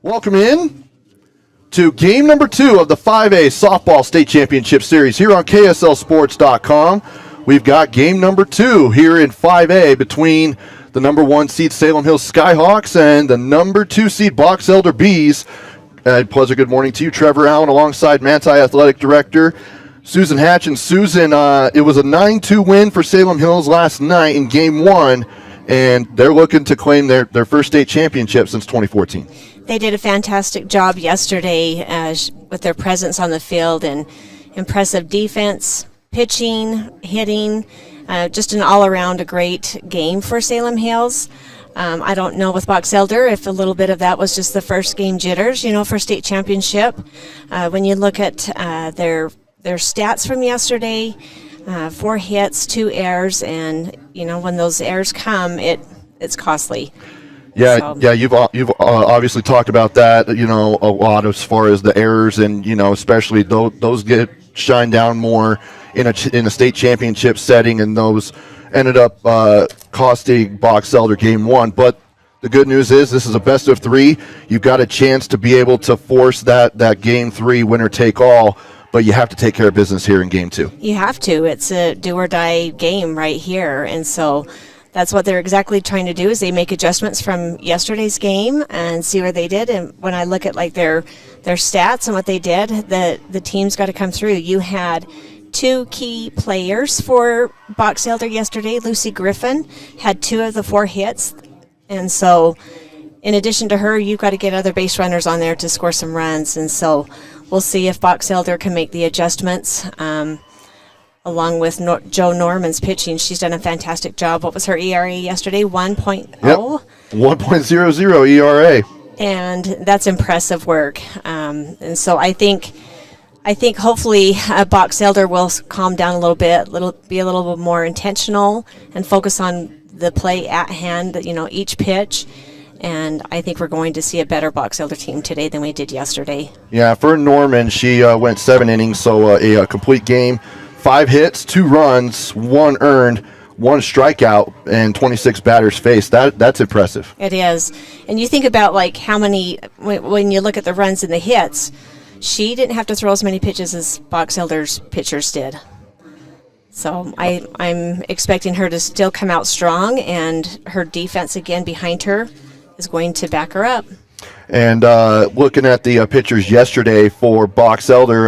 Welcome in to game number 2 of the 5A Softball State Championship Series here on KSLSports.com. We've got game number 2 here in 5A between the number 1 seed Salem Hills Skyhawks and the number 2 seed Box Elder Bees. Pleasure, good morning to you, Trevor Allen, alongside Manti Athletic Director Susan Hatch. And Susan, it was a 9-2 win for Salem Hills last night in game 1, and they're looking to claim their first state championship since 2014. They did a fantastic job yesterday with their presence on the field and impressive defense, pitching, hitting, just an all-around a great game for Salem Hills. I don't know with Box Elder if a little bit of that was just the first game jitters, for state championship. When you look at their stats from yesterday, 4 hits, 2 errors, and when those errors come, it's costly. Yeah, you've obviously talked about that, a lot as far as the errors, and especially those get shined down more in a state championship setting, and those ended up costing Box Elder game 1. But the good news is this is a best of 3. You've got a chance to be able to force that game 3 winner take all, but you have to take care of business here in game 2. You have to. It's a do or die game right here, and so that's what they're exactly trying to do, is they make adjustments from yesterday's game and see where they did. And when I look at their stats and what they did, the team's got to come through. You had 2 key players for Box Elder yesterday. Lucy Griffin had 2 of the 4 hits, and so in addition to her, you've got to get other base runners on there to score some runs. And so we'll see if Box Elder can make the adjustments. Along with Joe Norman's pitching, she's done a fantastic job. What was her ERA yesterday? 1.0? Yep. 1.00 ERA. And that's impressive work. And so I think hopefully Box Elder will calm down a little bit, be a little bit more intentional and focus on the play at hand, each pitch. And I think we're going to see a better Box Elder team today than we did yesterday. Yeah, for Norman, she went 7 innings, so a complete game. 5 hits, 2 runs, 1 earned, 1 strikeout, and 26 batters faced. That's impressive. It is. And you think about how many, when you look at the runs and the hits, she didn't have to throw as many pitches as Box Elder's pitchers did. So I'm expecting her to still come out strong, and her defense again behind her is going to back her up. And looking at the pitchers yesterday for Box Elder,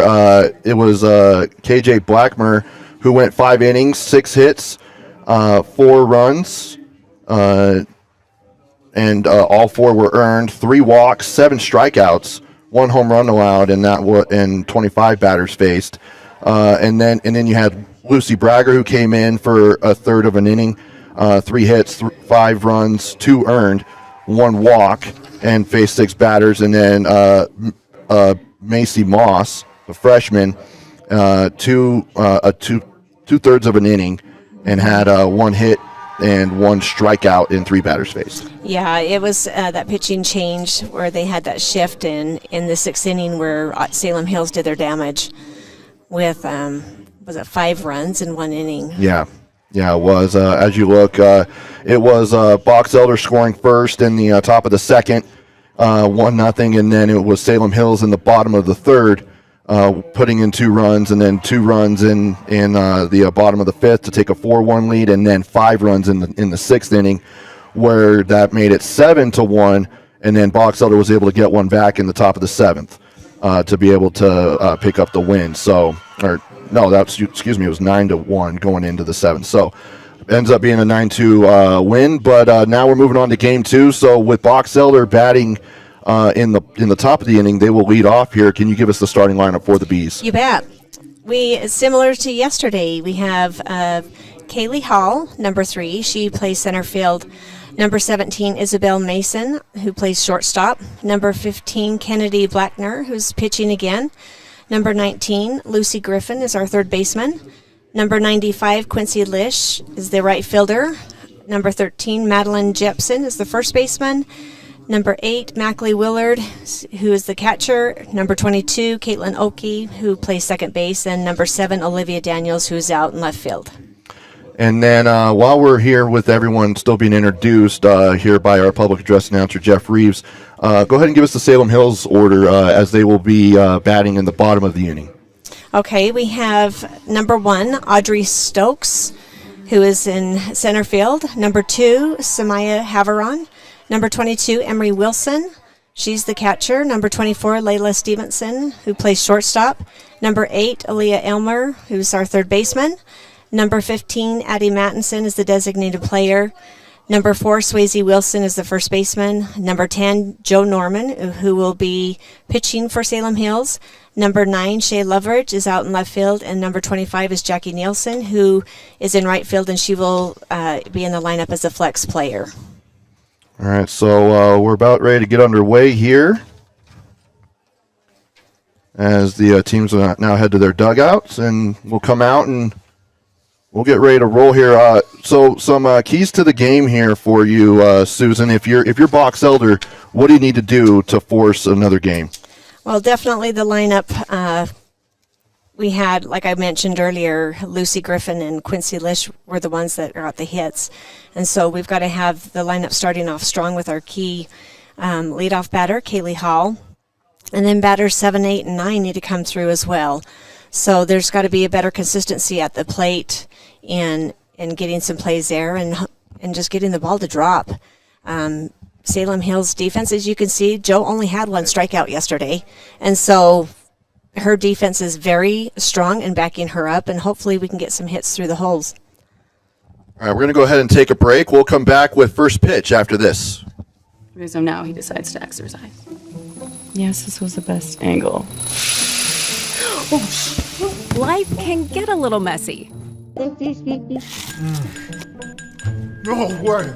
it was KJ Blackmer who went 5 innings, 6 hits, 4 runs, and all 4 were earned, 3 walks, 7 strikeouts, 1 home run allowed, and 25 batters faced. And then you had Lucy Bragger, who came in for a third of an inning, 3 hits, 5 runs, 2 earned, 1 walk, and faced 6 batters. And then Macy Moss, a freshman, 2/3 of an inning, and had 1 hit and 1 strikeout in 3 batters faced. Yeah, it was that pitching change where they had that shift in the 6th inning where Salem Hills did their damage with, was it 5 runs in 1 inning? Yeah, it was. As you look, it was Box Elder scoring first in the top of the 2nd, 1-0, and then it was Salem Hills in the bottom of the 3rd, putting in 2 runs, and then 2 runs in the bottom of the 5th to take a 4-1 lead, and then 5 runs in the 6th inning, where that made it 7-1, and then Box Elder was able to get 1 back in the top of the 7th to be able to pick up the win. No, it was 9-1 going into the 7th. So ends up being a 9-2 win. But now we're moving on to game 2. So with Box Elder batting in the top of the inning, they will lead off here. Can you give us the starting lineup for the Bees? You bet. Similar to yesterday, we have Kaylee Hall, number 3. She plays center field. Number 17, Isabel Mason, who plays shortstop. Number 15, Kennedy Blackner, who's pitching again. Number 19, Lucy Griffin is our 3rd baseman. Number 95, Quincy Lish is the right fielder. Number 13, Madeline Jepson is the 1st baseman. Number 8, Mackley Willard, who is the catcher. Number 22, Caitlin Oakey, who plays 2nd base. And number 7, Olivia Daniels, who's out in left field. And then while we're here with everyone still being introduced here by our public address announcer, Jeff Reeves, Go ahead and give us the Salem Hills order as they will be batting in the bottom of the inning. Okay, we have number 1, Audrey Stokes, who is in center field. Number 2, Samaya Haveron. Number 22, Emery Wilson. She's the catcher. Number 24, Layla Stevenson, who plays shortstop. Number 8, Aaliyah Elmer, who's our third baseman. Number 15, Addie Mattinson is the designated player. Number 4, Swayze Wilson is the first baseman. Number 10, Joe Norman, who will be pitching for Salem Hills. Number 9, Shay Loveridge is out in left field. And number 25 is Jackie Nielsen, who is in right field, and she will be in the lineup as a flex player. All right, so we're about ready to get underway here as the teams now head to their dugouts, and we'll come out and we'll get ready to roll here. So some keys to the game here for you, Susan. If you're Box Elder, what do you need to do to force another game? Well, definitely the lineup. We had, like I mentioned earlier, Lucy Griffin and Quincy Lish were the ones that got the hits. And so we've got to have the lineup starting off strong with our key leadoff batter, Kaylee Hall. And then batters 7, 8, and 9 need to come through as well. So there's got to be a better consistency at the plate in getting some plays there and just getting the ball to drop. Salem Hills defense, as you can see, Joe only had 1 strikeout yesterday. And so her defense is very strong and backing her up, and hopefully we can get some hits through the holes. All right, we're going to go ahead and take a break. We'll come back with first pitch after this. So now he decides to exercise. Yes, this was the best angle. Life can get a little messy. No way.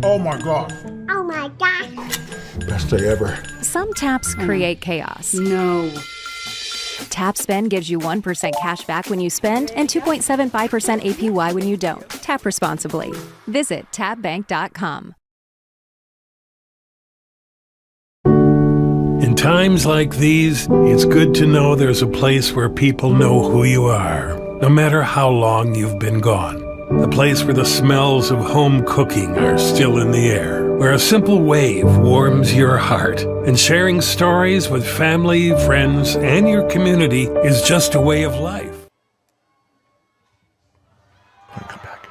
Oh my God. Oh my God. Best day ever. Some taps create chaos. No. Tap Spend gives you 1% cash back when you spend and 2.75% APY when you don't. Tap responsibly. Visit tapbank.com. In times like these, it's good to know there's a place where people know who you are, no matter how long you've been gone. A place where the smells of home cooking are still in the air, where a simple wave warms your heart, and sharing stories with family, friends, and your community is just a way of life. Come back.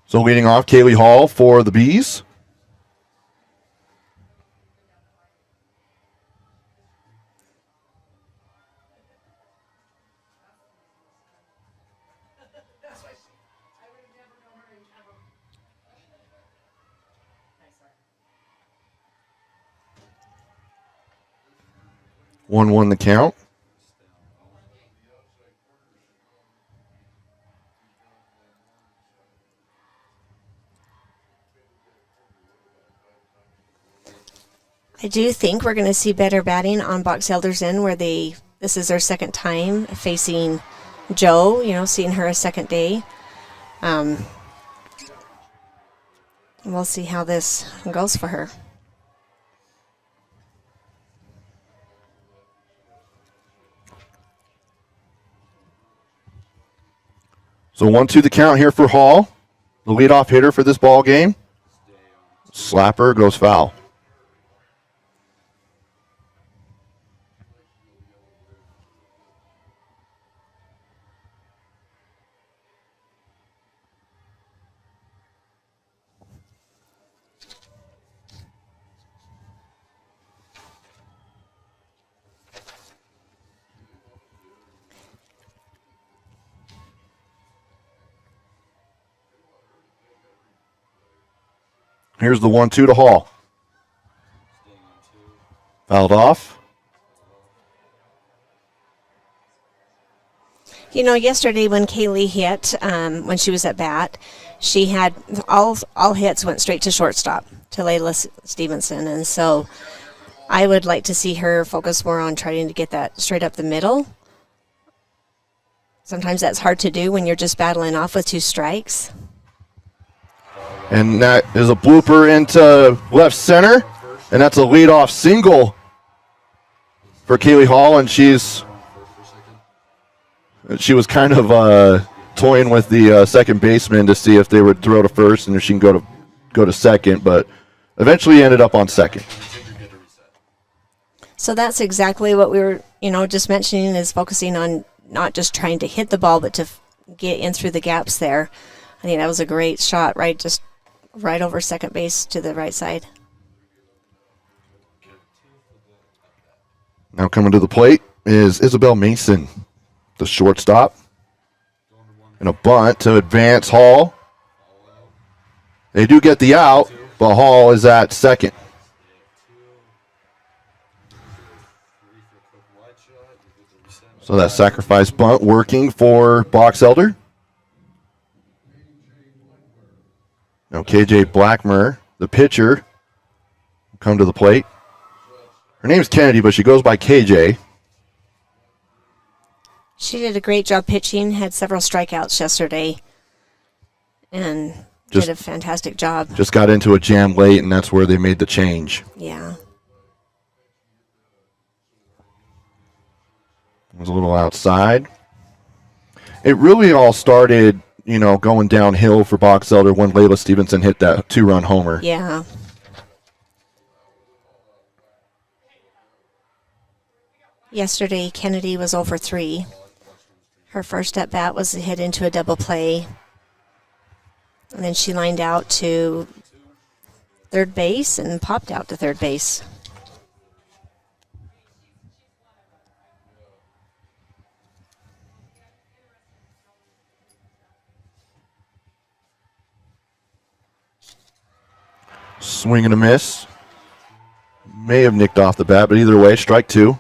So leading off, Kaylee Hall for the Bees. One the count. I do think we're going to see better batting on Box Elders Inn, where this is their second time facing Joe, seeing her a second day. We'll see how this goes for her. So 1-2 the count here for Hall, the leadoff hitter for this ball game. Slapper goes foul. Here's the 1-2 to Hall. Fouled off. Yesterday when Kaylee hit, when she was at bat, she had all hits went straight to shortstop, to Layla Stevenson. And so I would like to see her focus more on trying to get that straight up the middle. Sometimes that's hard to do when you're just battling off with 2 strikes. And that is a blooper into left center. And that's a leadoff single for Kaylee Hall. And she was kind of toying with the second baseman to see if they would throw to first and if she can go to go to second, but eventually he ended up on second. So that's exactly what we were, just mentioning, is focusing on not just trying to hit the ball, but to get in through the gaps there. I think that was a great shot, just right over second base to the right side. Now coming to the plate is Isabel Mason, the shortstop. And a bunt to advance Hall. They do get the out, but Hall is at second. So that sacrifice bunt working for Box Elder. Now KJ Blackmer, the pitcher, come to the plate. Her name's Kennedy, but she goes by KJ. She did a great job pitching, had several strikeouts yesterday, and did a fantastic job. Just got into a jam late, and that's where they made the change. Yeah. It was a little outside. It really all started, going downhill for Box Elder when Layla Stevenson hit that 2-run homer. Yeah. Yesterday, Kennedy was over 3. Her first at bat was a hit into a double play. And then she lined out to third base and popped out to third base. Swing and a miss. May have nicked off the bat, but either way, strike 2.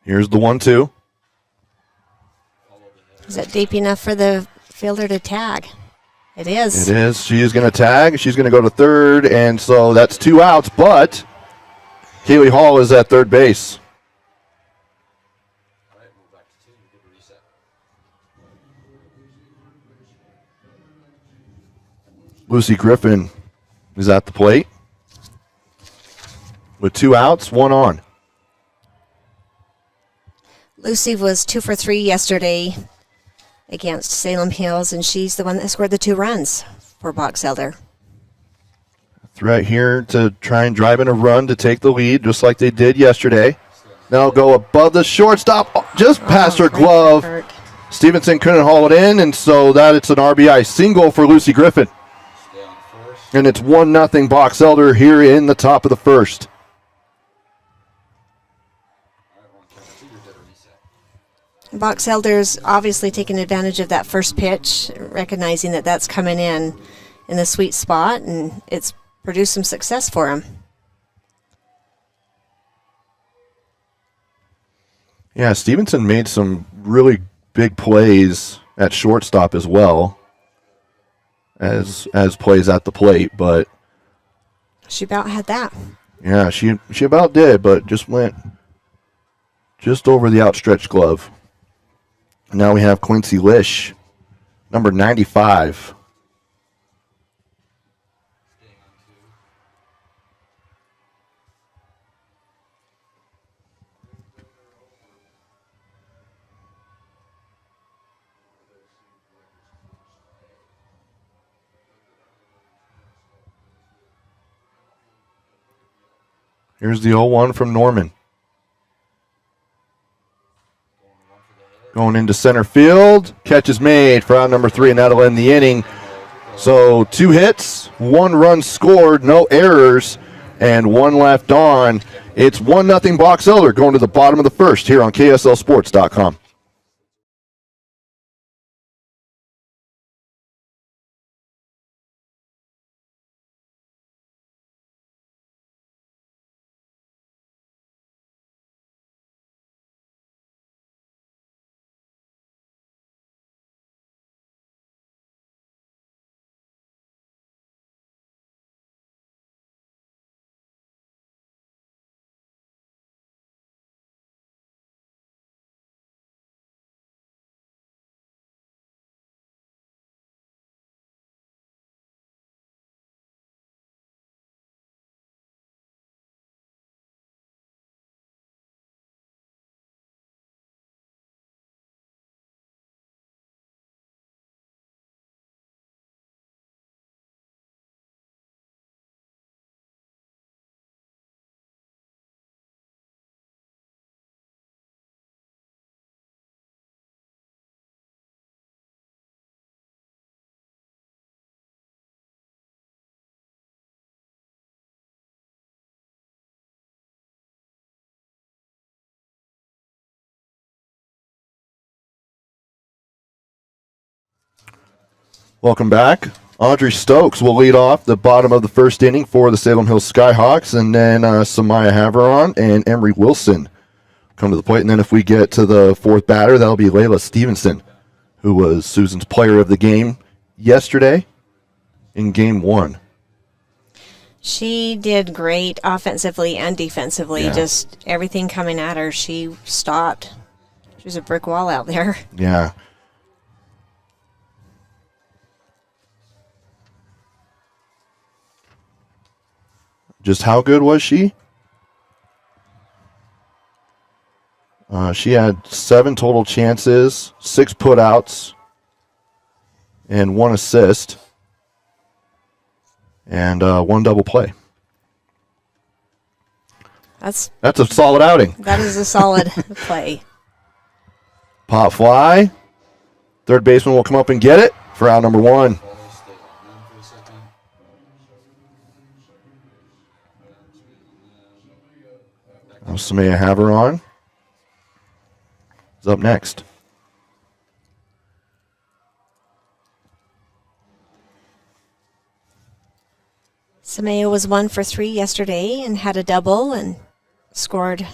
Here's the 1-2. Is that deep enough for the fielder to tag? It is. It is. She is going to tag. She's going to go to third, and so that's 2 outs, but Kaylee Hall is at third base. Lucy Griffin is at the plate with 2 outs, 1 on. Lucy was 2 for 3 yesterday against Salem Hills, and she's the one that scored the 2 runs for Box Elder. Threat here to try and drive in a run to take the lead, just like they did yesterday. Now go above the shortstop, just past her glove. Stevenson couldn't haul it in, and so it's an RBI single for Lucy Griffin. And it's 1-0 Box Elder here in the top of the first. Box Elder's obviously taking advantage of that first pitch, recognizing that that's coming in the sweet spot, and it's produced some success for him. Yeah, Stevenson made some really big plays at shortstop as well as plays at the plate, but she about had that. Yeah, she about did, but just went just over the outstretched glove. Now we have Quincy Lish, number 95. Here's the 0-1 from Norman. Going into center field. Catch is made for out number 3, and that'll end the inning. So 2 hits, 1 run scored, no errors, and 1 left on. It's 1-0 Box Elder going to the bottom of the first here on KSLSports.com. Welcome back. Audrey Stokes will lead off the bottom of the first inning for the Salem Hills Skyhawks, and then Samaya Haveron and Emery Wilson come to the plate. And then if we get to the fourth batter, that'll be Layla Stevenson, who was Susan's player of the game yesterday in game 1. She did great offensively and defensively. Yeah. Just everything coming at her, she stopped. She was a brick wall out there. Yeah. Just how good was she? She had 7 total chances, 6 putouts, and 1 assist, and 1 double play. That's a solid outing. That is a solid play. Pop fly. Third baseman will come up and get it for out number 1. Samaya Haveron is up next. Samaya was 1 for 3 yesterday and had a double and scored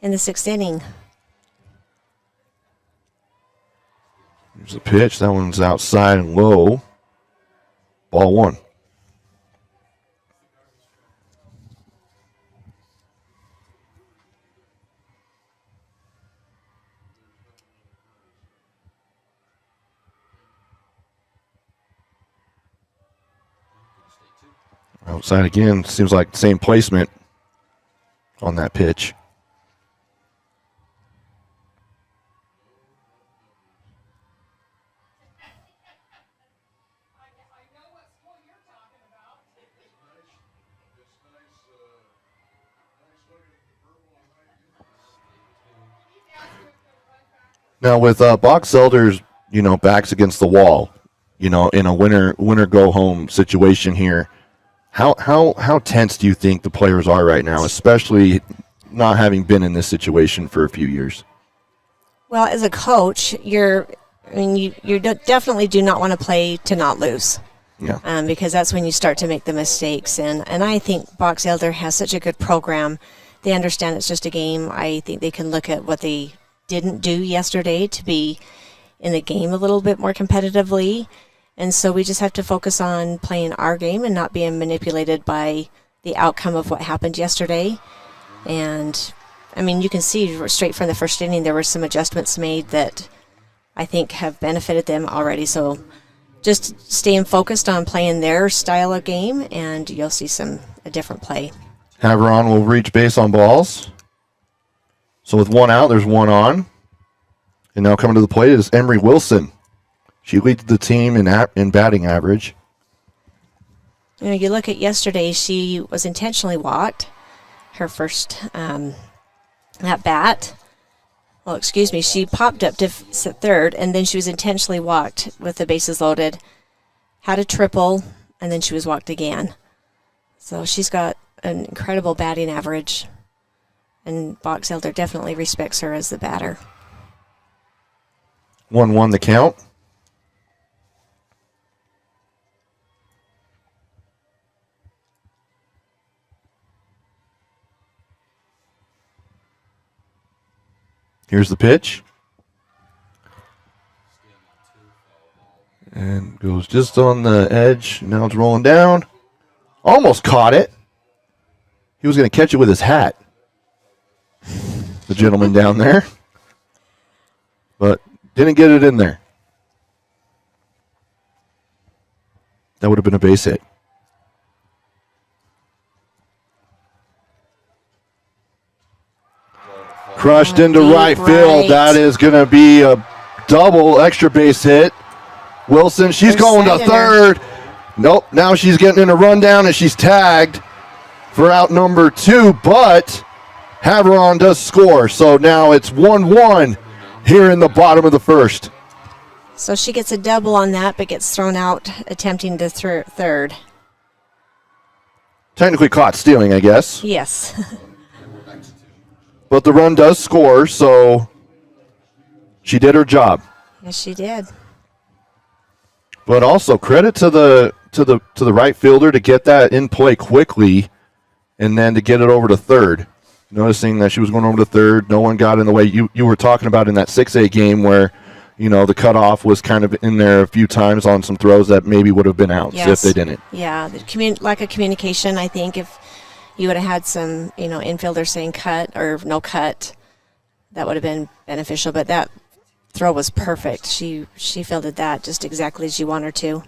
in the 6th inning. Here's a pitch. That one's outside and low. Ball 1. Outside again. Seems like the same placement on that pitch. Now with Box Elders, backs against the wall, in a winner go home situation here, how tense do you think the players are right now, especially not having been in this situation for a few years? Well, as a coach, you definitely do not want to play to not lose. Yeah. Because that's when you start to make the mistakes. And I think Box Elder has such a good program. They understand it's just a game. I think they can look at what they didn't do yesterday to be in the game a little bit more competitively. And so we just have to focus on playing our game and not being manipulated by the outcome of what happened yesterday. And, you can see straight from the first inning there were some adjustments made that I think have benefited them already. So just staying focused on playing their style of game, and you'll see a different play. Haveron will reach base on balls. So with 1 out, there's 1 on. And now coming to the plate is Emery Wilson. She leads the team in batting average. You look at yesterday, she was intentionally walked. Her first at bat. Well, excuse me, she popped up to third, and then she was intentionally walked with the bases loaded. Had a triple, and then she was walked again. So she's got an incredible batting average. And Box Elder definitely respects her as the batter. 1-1 the count. Here's the pitch. And goes just on the edge. Now it's rolling down. Almost caught it. He was going to catch it with his hat. The gentleman down there. But didn't get it in there. That would have been a base hit. Crushed into right field. That is going to be a double extra base hit. Wilson, she's going to third. Nope, now she's getting in a rundown and she's tagged for out number 2, but Haveron does score. So now it's 1-1 here in the bottom of the first. So she gets a double on that, but gets thrown out attempting to third. Technically caught stealing, I guess. Yes. But the run does score, so she did her job. Yes, she did. But also credit to the right fielder to get that in play quickly, and then to get it over to third. Noticing that she was going over to third, no one got in the way. You were talking about in that 6A game where, the cutoff was kind of in there a few times on some throws that maybe would have been outs if they didn't. Yeah, the lack of communication. I think if you would have had some, infielders saying cut or no cut, that would have been beneficial. But that throw was perfect. She fielded that just exactly as you want her to.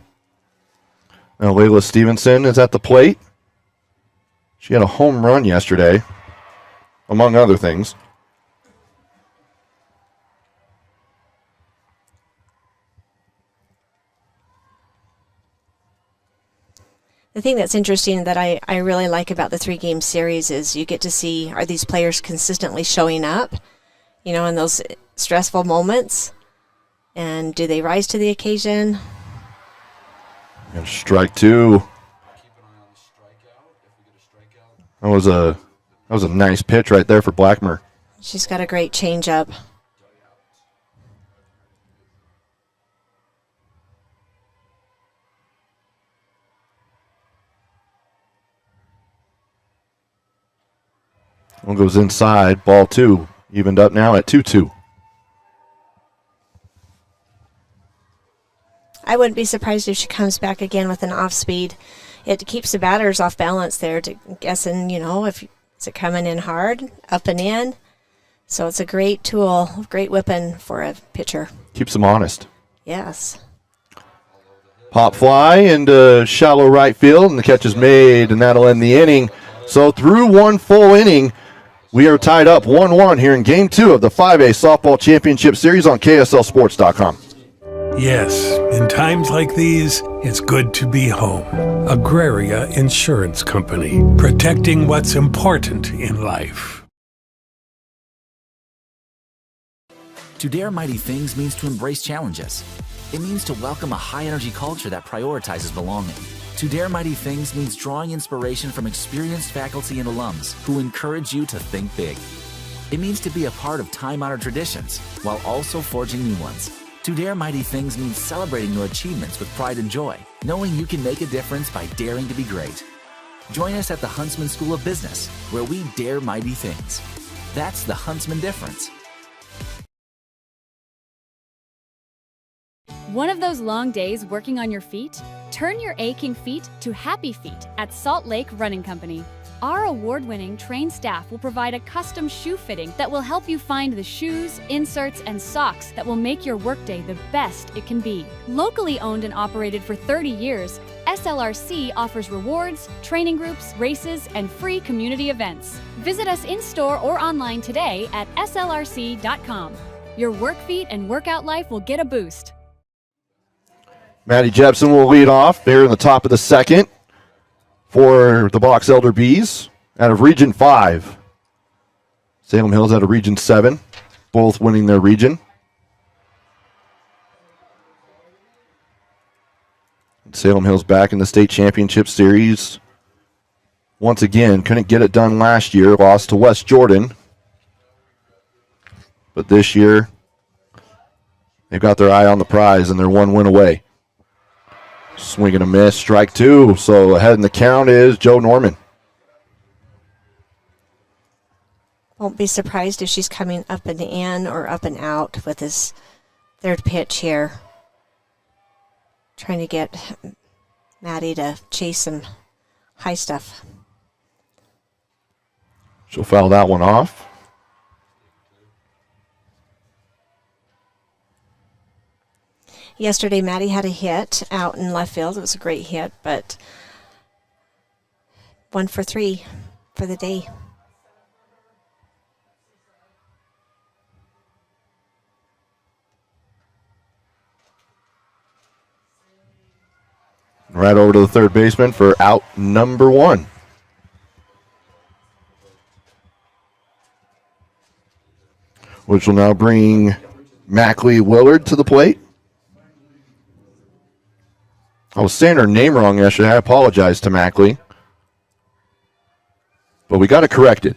Now Layla Stevenson is at the plate. She had a home run yesterday, among other things. The thing that's interesting that I really like about the 3-game series is you get to see, are these players consistently showing up, in those stressful moments? And do they rise to the occasion? And strike 2. That was a nice pitch right there for Blackmer. She's got a great changeup. One goes inside, ball 2. Evened up now at 2-2. I wouldn't be surprised if she comes back again with an off speed. It keeps the batters off balance there, guessing, if is it coming in hard, up and in. So it's a great tool, great weapon for a pitcher. Keeps them honest. Yes. Pop fly into shallow right field, and the catch is made, and that'll end the inning. So through one full inning, we are tied up 1-1 here in Game 2 of the 5A Softball Championship Series on KSLSports.com. Yes, in times like these, it's good to be home. Agraria Insurance Company, protecting what's important in life. To dare mighty things means to embrace challenges. It means to welcome a high-energy culture that prioritizes belonging. To dare mighty things means drawing inspiration from experienced faculty and alums who encourage you to think big. It means to be a part of time-honored traditions while also forging new ones. To dare mighty things means celebrating your achievements with pride and joy, knowing you can make a difference by daring to be great. Join us at the Huntsman School of Business, where we dare mighty things. That's the Huntsman difference. One of those long days working on your feet? Turn your aching feet to happy feet at Salt Lake Running Company. Our award-winning trained staff will provide a custom shoe fitting that will help you find the shoes, inserts, and socks that will make your workday the best it can be. Locally owned and operated for 30 years, SLRC offers rewards, training groups, races, and free community events. Visit us in-store or online today at slrc.com. Your work feet and workout life will get a boost. Maddie Jepson will lead off there in the top of the second for the Box Elder Bees out of Region 5. Salem Hills out of Region 7, both winning their region. Salem Hills back in the state championship series. Once again, couldn't get it done last year, lost to West Jordan. But this year, they've got their eye on the prize and they're one win away. Swing and a miss, strike 2. So ahead in the count is Joe Norman. Won't be surprised if she's coming up and in or up and out with this third pitch here. Trying to get Maddie to chase some high stuff. She'll foul that one off. Yesterday, Maddie had a hit out in left field. It was a great hit, but 1 for 3 for the day. Right over to the third baseman for out number 1. Which will now bring Mackley Willard to the plate. I was saying her name wrong yesterday. I apologize to Mackley. But we got it corrected.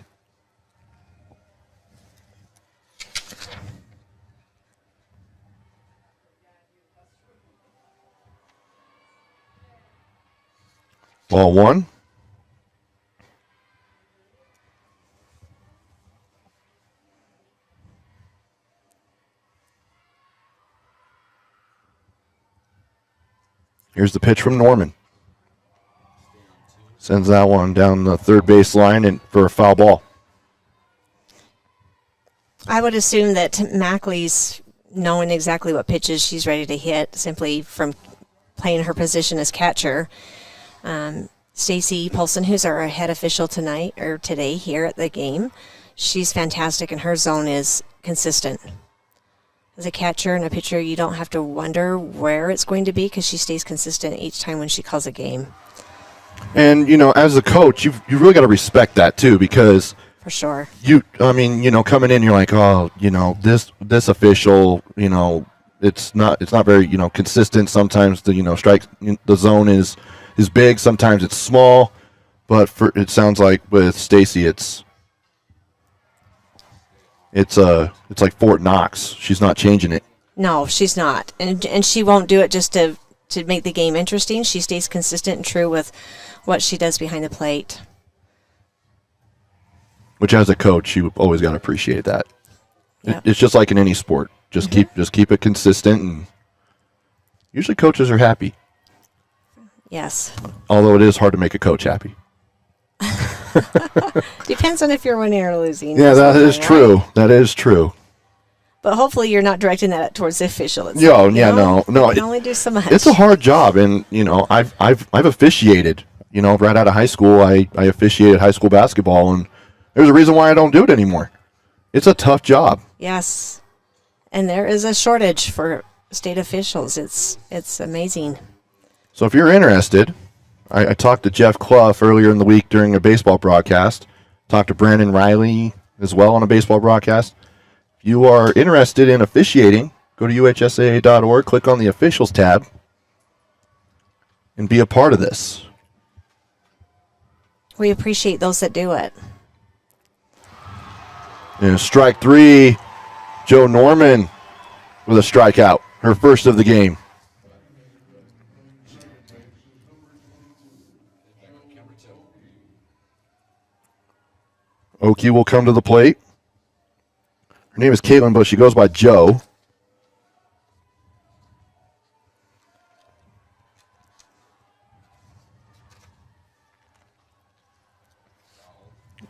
Ball one. Here's the pitch from Norman. Sends that one down the third base line and for a foul ball. I would assume that Mackley's knowing exactly what pitches she's ready to hit simply from playing her position as catcher. Stacy Polson, who's our head official tonight or today here at the game, she's fantastic and her zone is consistent. As a catcher and a pitcher, you don't have to wonder where it's going to be because she stays consistent each time when she calls a game. And, as a coach, you really got to respect that, too, because for sure. Coming in, you're like, oh, this official, it's not very, consistent. Sometimes the, strike, the zone is big. Sometimes it's small. But it sounds like with Stacy, it's like Fort Knox. She's not changing it. No, she's not. And she won't do it just to make the game interesting. She stays consistent and true with what she does behind the plate. Which, as a coach, you always got to appreciate that. Yep. It's just like in any sport. Just keep it consistent, and usually coaches are happy. Yes. Although it is hard to make a coach happy. Depends on if you're winning or losing. Yeah, that is true. Right? That is true. But hopefully you're not directing that towards the official. No. You can only do so much. It's a hard job, and I've officiated. Right out of high school, I officiated high school basketball, and there's a reason why I don't do it anymore. It's a tough job. Yes, and there is a shortage for state officials. It's amazing. So if you're interested, I talked to Jeff Clough earlier in the week during a baseball broadcast. Talked to Brandon Riley as well on a baseball broadcast. If you are interested in officiating, go to uhsaa.org, click on the officials tab, and be a part of this. We appreciate those that do it. And strike three, Joe Norman with a strikeout, her first of the game. Oki will come to the plate. Her name is Caitlin, but she goes by Joe.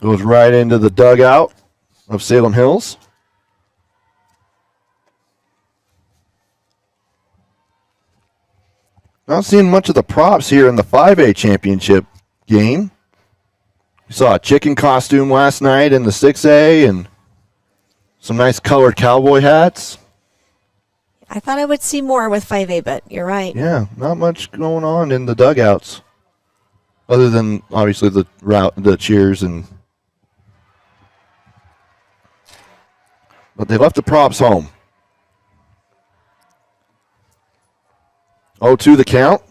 Goes right into the dugout of Salem Hills. Not seeing much of the props here in the 5A championship game. We saw a chicken costume last night in the 6A and some nice colored cowboy hats. I thought I would see more with 5A, but you're right. Yeah, not much going on in the dugouts. Other than, obviously, the cheers and... But they left the props home. 0-2 the count.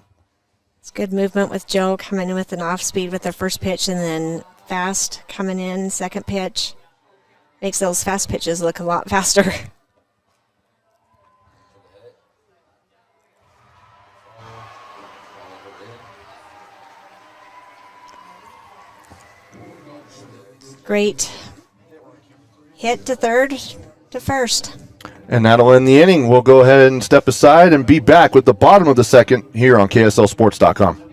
It's good movement with Joe coming in with an off speed with their first pitch and then fast coming in second pitch. Makes those fast pitches look a lot faster. Great hit to third to first. And that'll end the inning. We'll go ahead and step aside and be back with the bottom of the second here on KSLSports.com.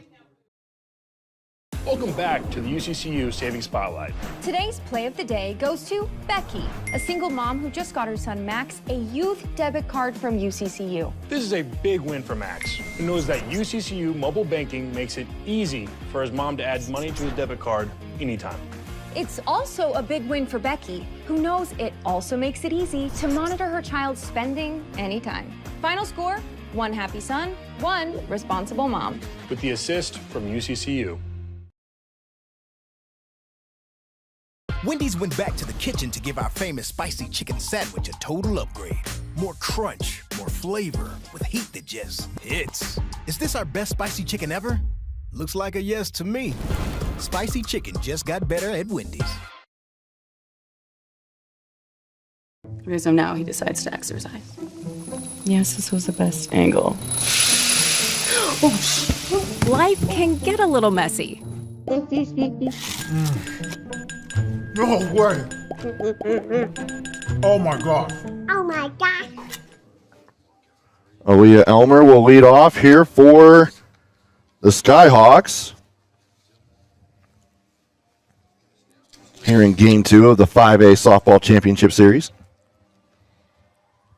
Welcome back to the UCCU Savings Spotlight. Today's play of the day goes to Becky, a single mom who just got her son Max a youth debit card from UCCU. This is a big win for Max, who knows that UCCU mobile banking makes it easy for his mom to add money to his debit card anytime. It's also a big win for Becky, who knows it also makes it easy to monitor her child's spending anytime. Final score, 1 happy son, 1 responsible mom. With the assist from UCCU. Wendy's went back to the kitchen to give our famous spicy chicken sandwich a total upgrade. More crunch, more flavor, with heat that just hits. Is this our best spicy chicken ever? Looks like a yes to me. Spicy chicken just got better at Wendy's. Okay, so now he decides to exercise. Yes, this was the best angle. Life can get a little messy. No way. Oh my God. Oh my gosh. Aaliyah Elmer will lead off here for the Skyhawks. Here in Game 2 of the 5A Softball Championship Series.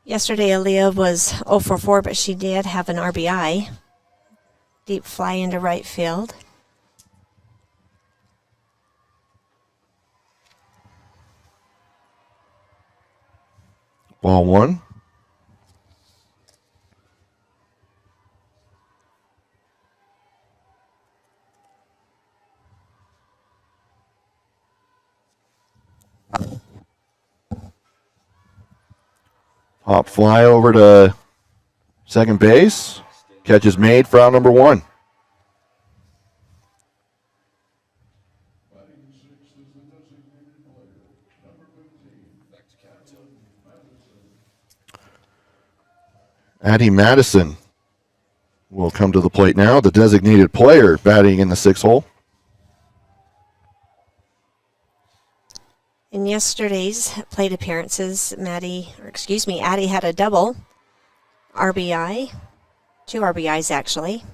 Yesterday, Aaliyah was 0 for 4, but she did have an RBI. Deep fly into right field. Ball one. Pop fly over to second base. Catch is made for out number one. Addie Madison will come to the plate now, the designated player batting in the 6th hole. In yesterday's plate appearances, Addie had a double RBI, 2 RBIs actually.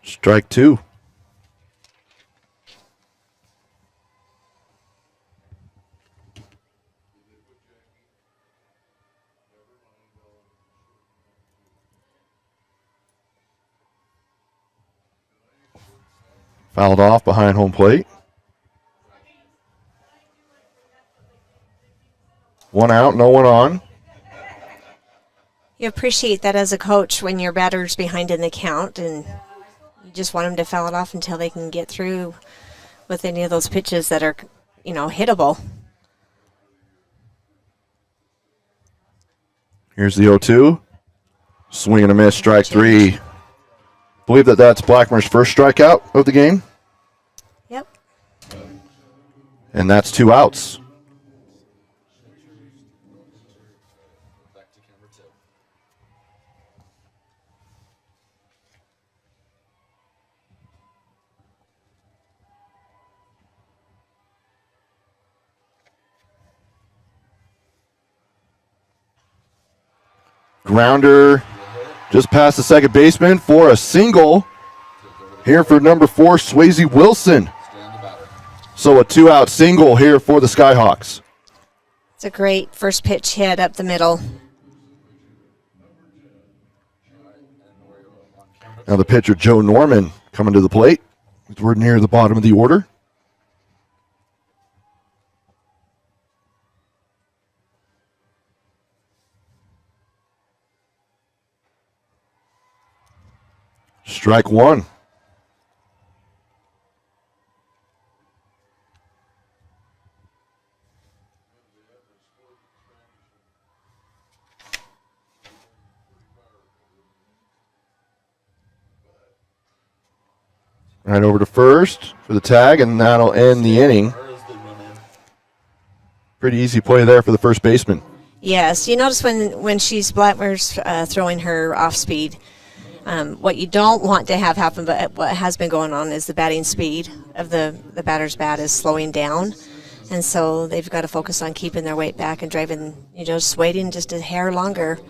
Strike two. Fouled off behind home plate. 1 out, no one on. You appreciate that as a coach when your batter's behind in the count and you just want them to foul it off until they can get through with any of those pitches that are, hittable. Here's the 0-2. Swing and a miss, strike three. Believe that's Blackmer's first strikeout of the game. Yep. And that's 2 outs. Grounder just past the second baseman for a single. Here for number 4, Swayze Wilson. So a 2-out single here for the Skyhawks. It's a great first pitch hit up the middle. Now the pitcher, Joe Norman, coming to the plate. We're near the bottom of the order. Strike one. Right over to first for the tag, and that'll end the inning. Pretty easy play there for the first baseman. Yes, you notice when Blackmer's throwing her off speed, what you don't want to have happen, but what has been going on is the batting speed of the batter's bat is slowing down. And so they've got to focus on keeping their weight back and driving, just waiting just a hair longer.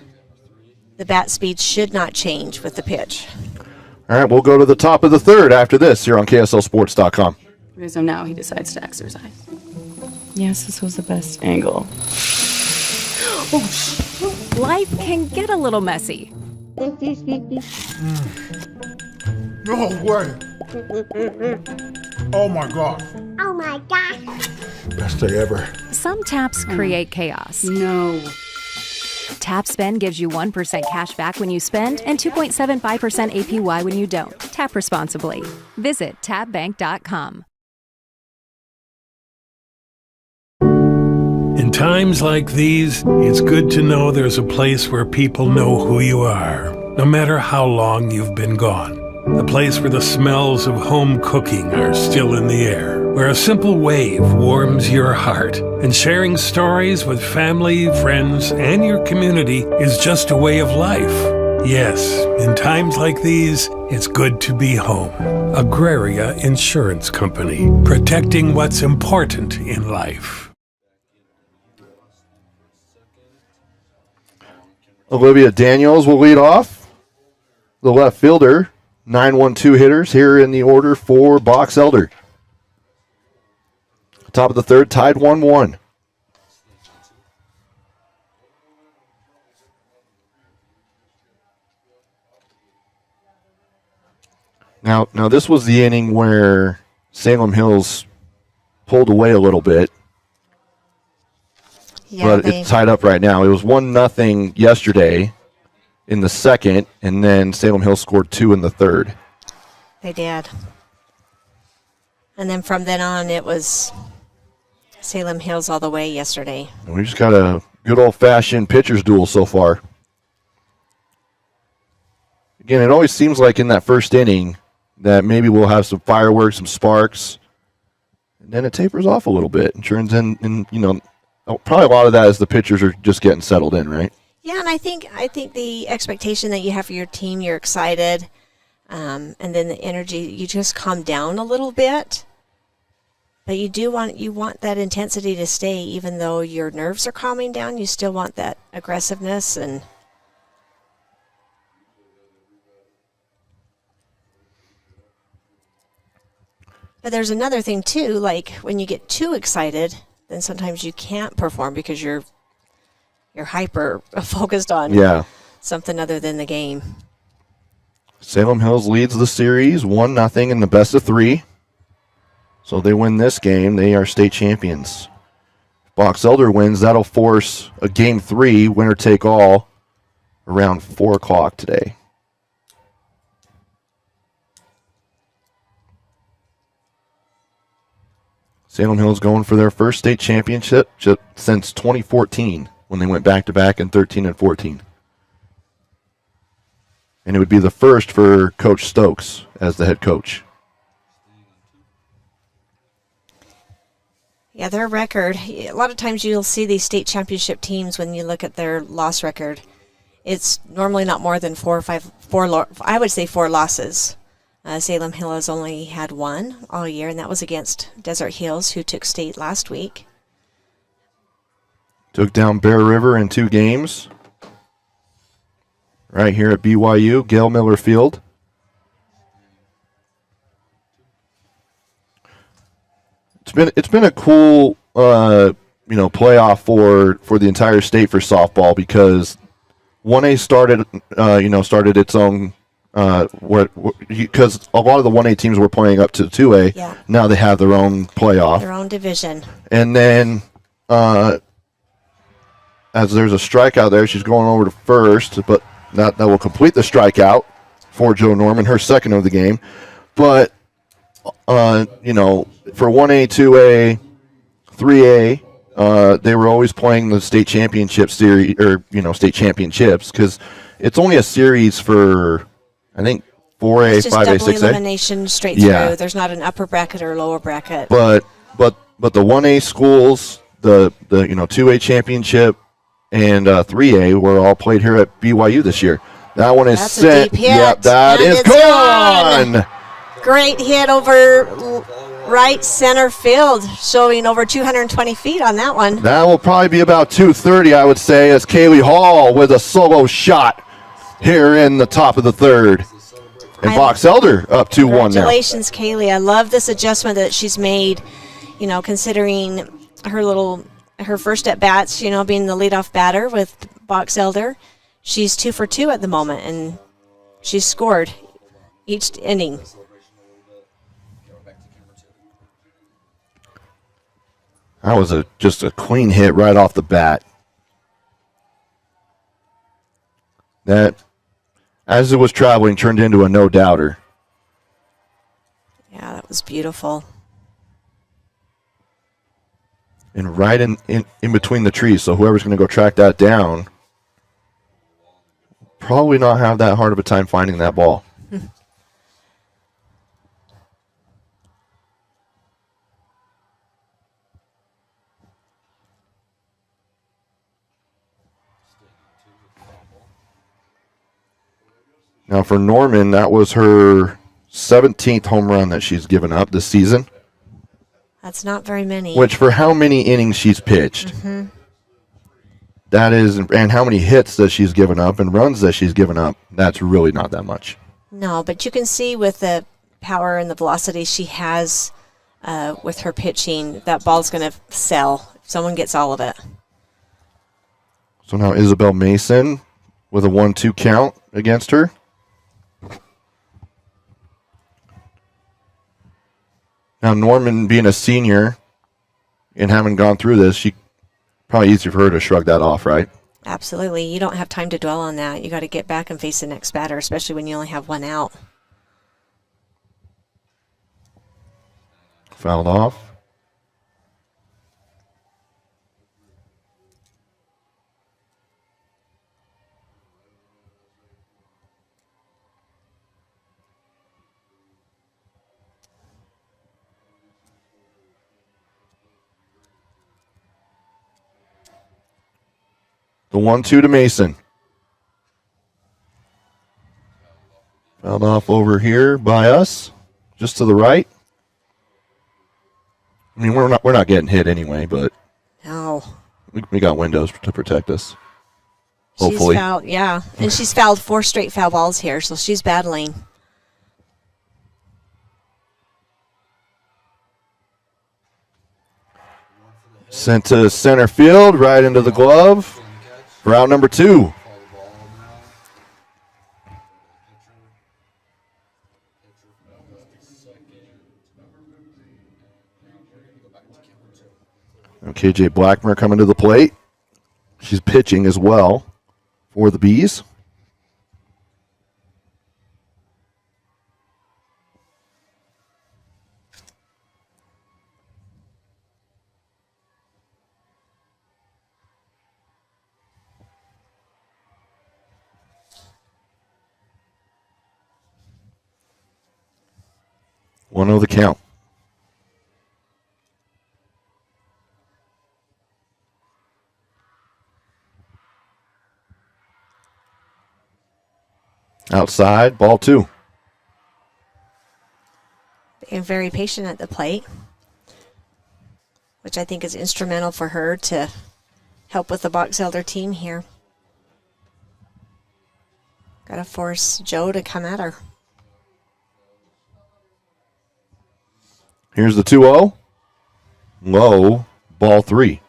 The bat speed should not change with the pitch. All right, we'll go to the top of the third after this here on KSLSports.com. So now he decides to exercise. Yes, this was the best angle. Life can get a little messy. No way. Oh my God. Oh my gosh. Best day ever. Some taps create chaos. No. Tap Spend gives you 1% cash back when you spend and 2.75% APY when you don't. Tap responsibly. Visit tapbank.com. In times like these, it's good to know there's a place where people know who you are, no matter how long you've been gone. A place where the smells of home cooking are still in the air, where a simple wave warms your heart, and sharing stories with family, friends, and your community is just a way of life. Yes, in times like these, it's good to be home. Agraria Insurance Company, protecting what's important in life. Olivia Daniels will lead off. The left fielder, 9-1-2 hitters here in the order for Box Elder. Top of the third, tied 1-1. Now this was the inning where Salem Hills pulled away a little bit. Yeah, but it's tied up right now. It was 1-0 yesterday in the second, and then Salem Hills scored 2 in the third. They did. And then from then on, it was Salem Hills all the way yesterday. And we just got a good old-fashioned pitcher's duel so far. Again, it always seems like in that first inning that maybe we'll have some fireworks, some sparks, and then it tapers off a little bit and turns in probably a lot of that is the pitchers are just getting settled in, right? Yeah, and I think the expectation that you have for your team, you're excited, and then the energy, you just calm down a little bit. But you want that intensity to stay, even though your nerves are calming down. You still want that aggressiveness and. But there's another thing too, like when you get too excited, then sometimes you can't perform because you're hyper focused on something other than the game. Salem Hills leads the series 1-0 in the best of 3. So they win this game, they are state champions. If Box Elder wins, that'll force a game 3, winner take all, around 4 o'clock today. Salem Hills going for their first state championship since 2014 when they went back-to-back in 13 and 14. And it would be the first for Coach Stokes as the head coach. Yeah, their record, a lot of times you'll see these state championship teams when you look at their loss record. It's normally not more than four losses. Salem Hill has only had 1 all year, and that was against Desert Hills, who took state last week. Took down Bear River in 2 games. Right here at BYU, Gail Miller Field. It's been a cool playoff for the entire state for softball because 1A started its own. Because a lot of the 1A teams were playing up to 2A. Yeah. Now they have their own playoff. Their own division. And then as there's a strikeout there, she's going over to first, but that will complete the strikeout for Joe Norman, her second of the game. But, for 1A, 2A, 3A, they were always playing the state championship series, or, state championships, because it's only a series for, I think, 4A, it's just 5A, double 6A. elimination straight through. There's not an upper bracket or lower bracket. But the 1A schools, the 2A championship and 3A were all played here at BYU this year. That one is That's set. a deep hit. Yep, that And is it's gone. Great hit over right center field, showing over 220 feet on that one. That will probably be about 230, I would say, as Kaylee Hall with a solo shot here in the top of the third. And Box Elder up 2-1 now. Congratulations, Kaylee. I love this adjustment that she's made, considering her first at-bats, being the leadoff batter with Box Elder. She's 2 for 2 at the moment, and she's scored each inning. That was just a clean hit right off the bat. That, as it was traveling, turned into a no-doubter. Yeah, that was beautiful. and right in between the trees. So whoever's going to go track that down, probably not have that hard of a time finding that ball. Now for Norman, that was her 17th home run that she's given up this season. That's not very many. Which for how many innings she's pitched. Mm-hmm. That is, and how many hits that she's given up and runs that she's given up, that's really not that much. No, but you can see with the power and the velocity she has with her pitching, that ball's going to sell if someone gets all of it. So now Isabel Mason with a 1-2 count against her. Now Norman being a senior and having gone through this, she probably easier for her to shrug that off, right? Absolutely. You don't have time to dwell on that. You got to get back and face the next batter, especially when you only have one out. Fouled off. The 1-2 to Mason. Fouled off over here by us, just to the right. I mean, we're not getting hit anyway, but No. we got windows to protect us. Hopefully. She's fouled, yeah. And she's fouled 4 straight foul balls here, so she's battling. Sent to center field, right into the glove. For out number 2. KJ Blackmer coming to the plate. She's pitching as well for the Bees. One of the count. Outside, ball 2. Being very patient at the plate, which I think is instrumental for her to help with the Box Elder team here. Got to force Joe to come at her. Here's the 2-0. Low, ball 3.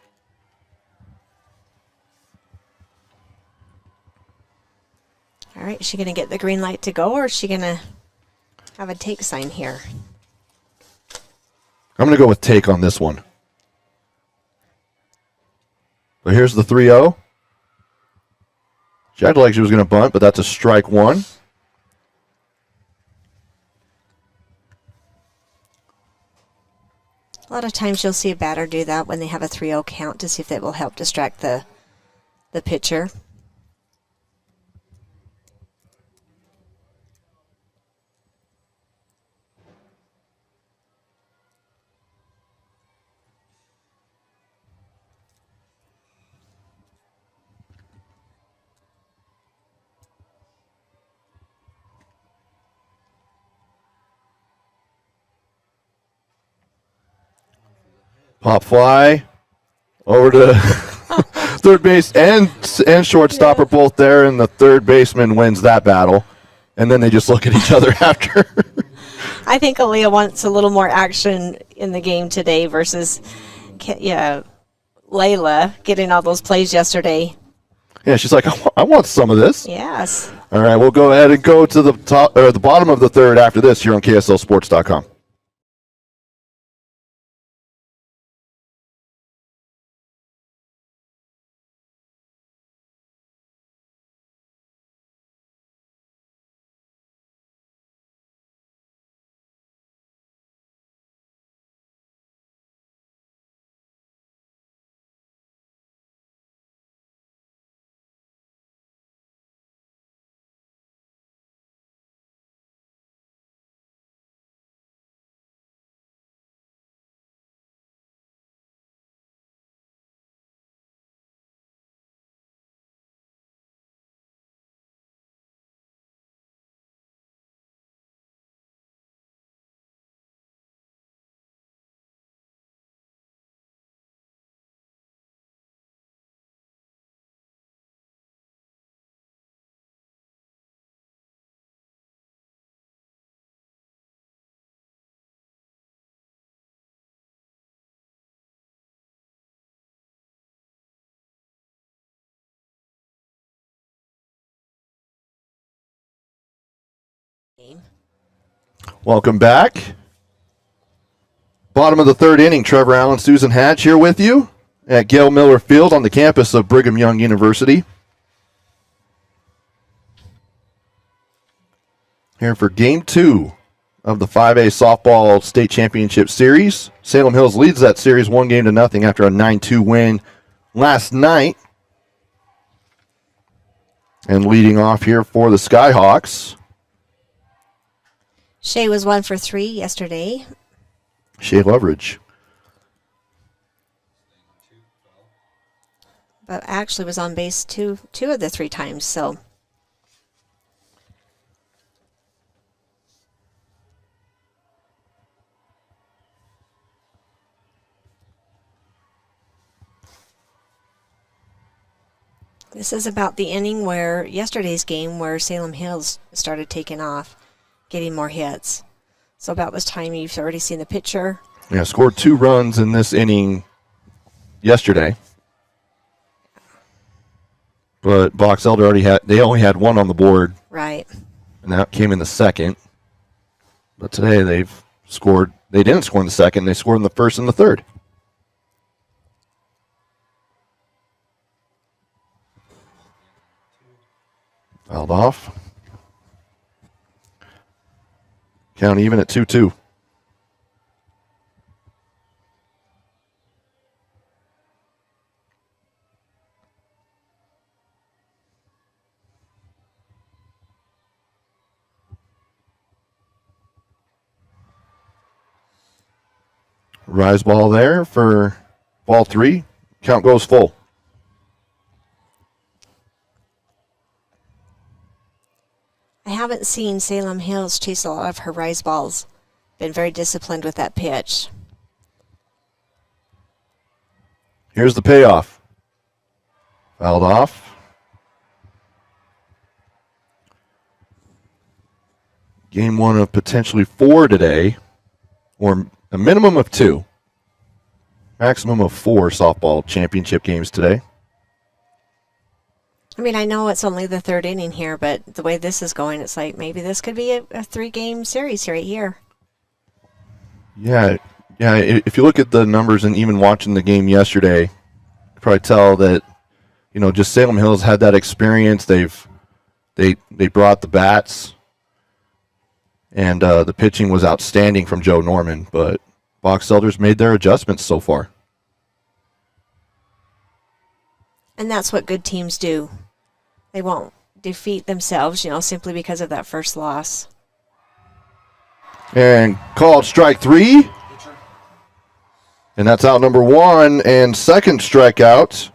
All right, is she going to get the green light to go, or is she going to have a take sign here? I'm going to go with take on this one. So here's the 3-0. She acted like she was going to bunt, but that's a strike 1. A lot of times you'll see a batter do that when they have a 3-0 count to see if that will help distract the pitcher. Pop fly over to third base and shortstop are both there, and the third baseman wins that battle. And then they just look at each other after. I think Aaliyah wants a little more action in the game today versus Layla getting all those plays yesterday. Yeah, she's like, I want some of this. Yes. All right, we'll go ahead and go to the top or the bottom of the third after this here on KSLSports.com. Welcome back. Bottom of the third inning, Trevor Allen, Susan Hatch here with you at Gail Miller Field on the campus of Brigham Young University. Here for Game 2 of the 5A Softball State Championship Series. Salem Hills leads that series 1-0 after a 9-2 win last night. And leading off here for the Skyhawks, Shea was 1 for 3 yesterday. Shea Loveridge. But actually was on base two of the 3 times, so. This is about the inning where yesterday's game where Salem Hills started taking off, getting more hits. So about this time you've already seen the pitcher. Yeah, scored 2 runs in this inning yesterday. But Box Elder they only had 1 on the board. Right. And that came in the second. But today they didn't score in the second, they scored in the first and the third. Fouled off. Count even at 2-2. Rise ball there for ball 3. Count goes full. I haven't seen Salem Hills chase a lot of her rise balls. Been very disciplined with that pitch. Here's the payoff. Fouled off. Game 1 of potentially 4 today, or a minimum of 2. Maximum of 4 softball championship games today. I mean, I know it's only the 3rd inning here, but the way this is going, it's like maybe this could be a 3-game series right here. Yeah. If you look at the numbers and even watching the game yesterday, you probably tell that, just Salem Hills had that experience. They brought the bats, and the pitching was outstanding from Joe Norman. But Box Elders made their adjustments so far. And that's what good teams do. They won't defeat themselves, simply because of that first loss. And called strike 3. And that's out number 1 and second strikeout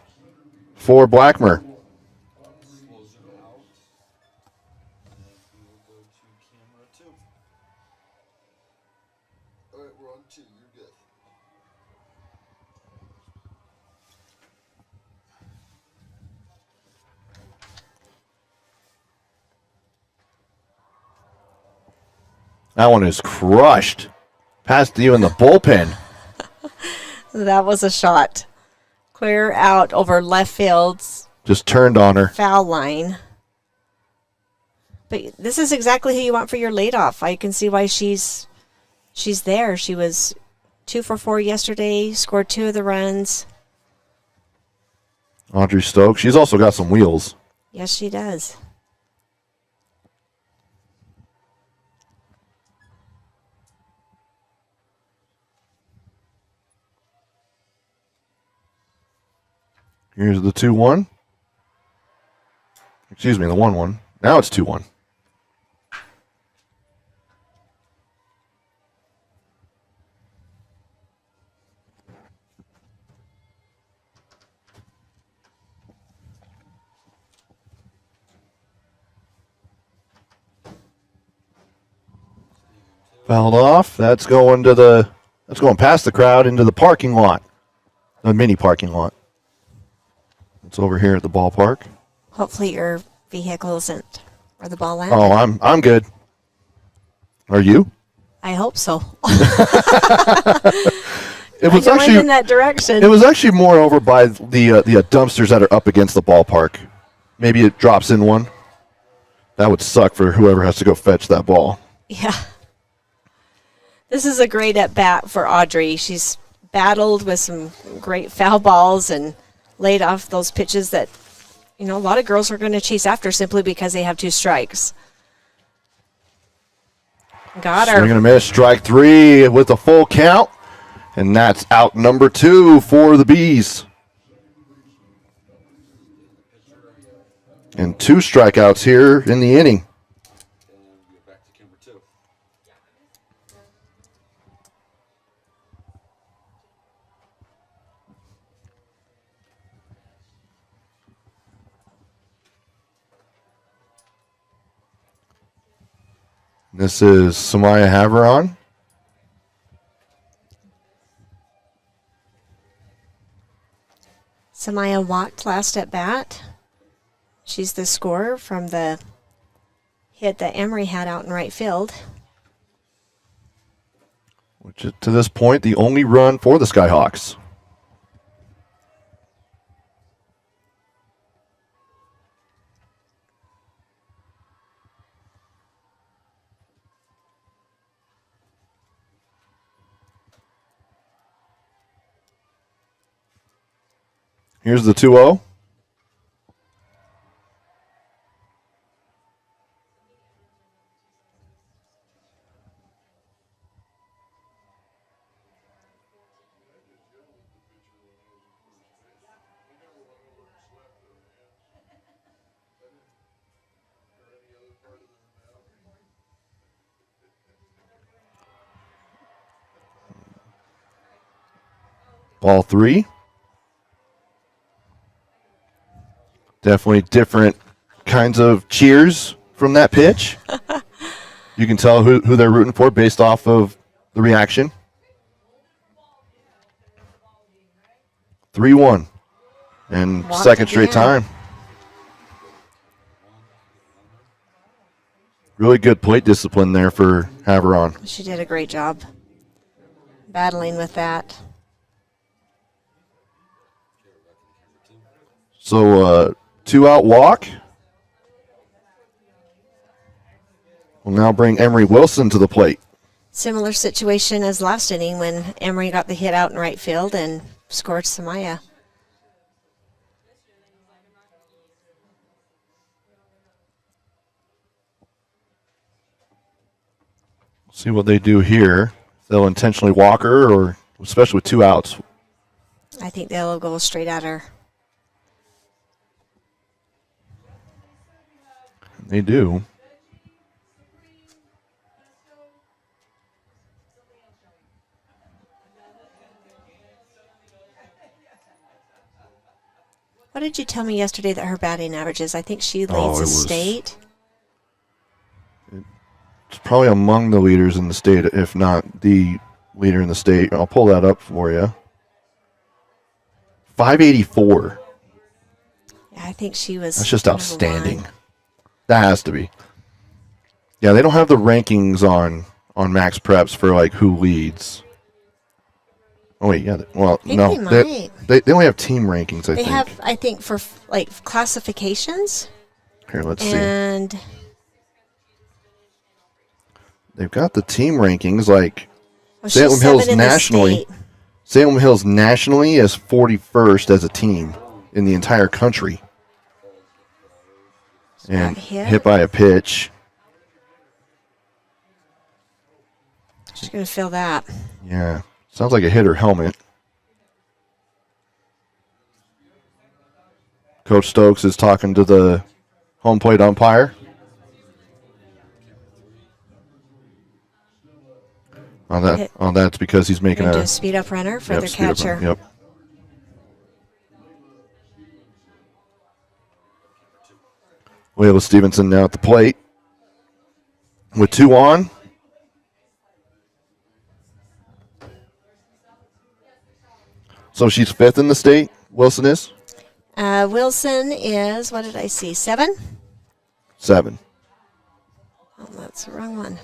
for Blackmer. That one is crushed. Past you in the bullpen. That was a shot. Clear out over left field's Just turned on her. foul line. But this is exactly who you want for your leadoff. I can see why she's there. She was 2 for 4 yesterday, scored 2 of the runs. Audrey Stokes. She's also got some wheels. Yes, she does. Here's the 2-1. Excuse me, the 1-1. Now it's 2-1. Fouled off. That's going past the crowd into the parking lot. The mini parking lot. It's over here at the ballpark. Hopefully your vehicle isn't where the ball landed. Oh, I'm good. Are you? I hope so. It was I know actually I'm in that direction. It was actually more over by the dumpsters that are up against the ballpark. Maybe it drops in one. That would suck for whoever has to go fetch that ball. Yeah. This is a great at-bat for Audrey. She's battled with some great foul balls and laid off those pitches that, a lot of girls are going to chase after simply because they have 2 strikes. Got her. Swing and a miss, strike 3 with a full count. And that's out number 2 for the Bees. And 2 strikeouts here in the inning. This is Samaya Haveron. Samaya walked last at bat. She's the scorer from the hit that Emery had out in right field. Which is, to this point, the only run for the Skyhawks. Here's the 2-0. Ball 3. Definitely different kinds of cheers from that pitch. You can tell who they're rooting for based off of the reaction. 3-1. And Walked second straight again. time. Really good plate discipline there for Haveron. She did a great job battling with that. So 2-out walk. We'll now bring Emery Wilson to the plate. Similar situation as last inning when Emery got the hit out in right field and scored Samaya. See what they do here. They'll intentionally walk her, or especially with 2 outs. I think they'll go straight at her. They do. What did you tell me yesterday that her batting average is? I think she leads Oh, the it was- state. It's probably among the leaders in the state, if not the leader in the state. I'll pull that up for you. 584. Yeah, I think she was. That's just number outstanding. 1. That has to be. Yeah, they don't have the rankings on Max Preps for like who leads. Oh wait, yeah. Well, think no, they might. they only have team rankings. I They think. have, I think, for like classifications. Here, let's see. And They've got the team rankings like well, she's Salem Hills 7 in the nationally. state. Salem Hills nationally is 41st as a team in the entire country. And hit by a pitch. She's going to feel that. Yeah. Sounds like a hitter helmet. Coach Stokes is talking to the home plate umpire. That's because he's making Going to do a speed up runner for their speed up catcher. run. Yep. Layla Stevenson now at the plate with 2 on. So she's 5th in the state, Wilson is? Wilson is, what did I see, 7? 7. Oh, that's the wrong one.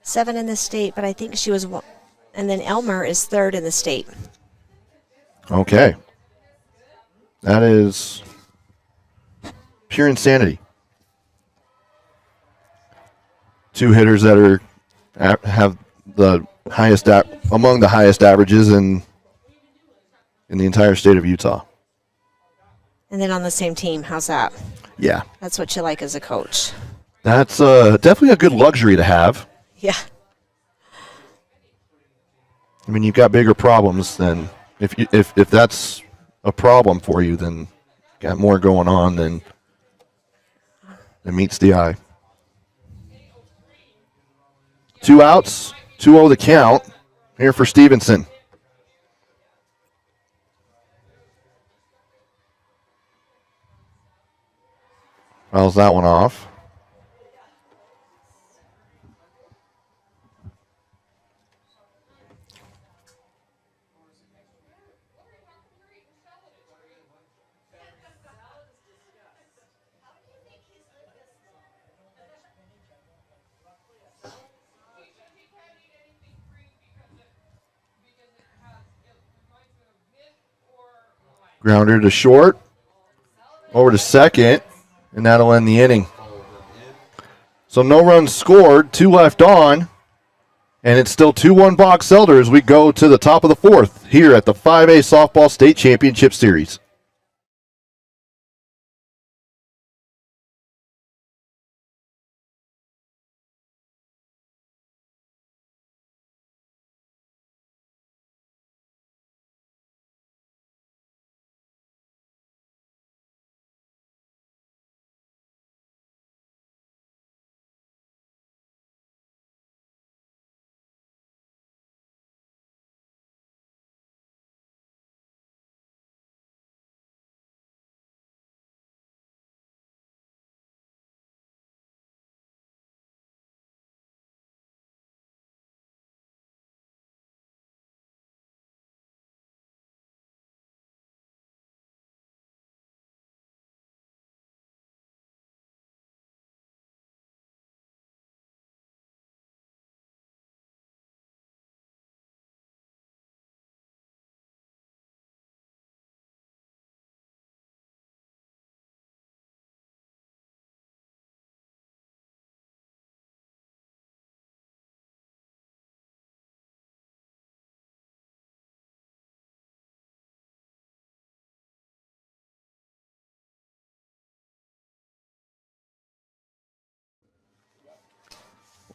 7 in the state, but I think she was 1. And then Elmer is 3rd in the state. Okay. That is pure insanity. two hitters that are have the highest among the highest averages in the entire state of Utah. And then on the same team, how's that? Yeah. That's what you like as a coach. That's definitely a good luxury to have. Yeah. I mean, you've got bigger problems than if that's a problem for you, then you got more going on than meets the eye. 2 outs, 2-0 the count here for Stevenson. Fouls that one off. Grounder to short. Over to second. And that'll end the inning. So no runs scored. 2 left on. And it's still 2-1 Box Elder as we go to the top of the fourth here at the 5A Softball State Championship Series.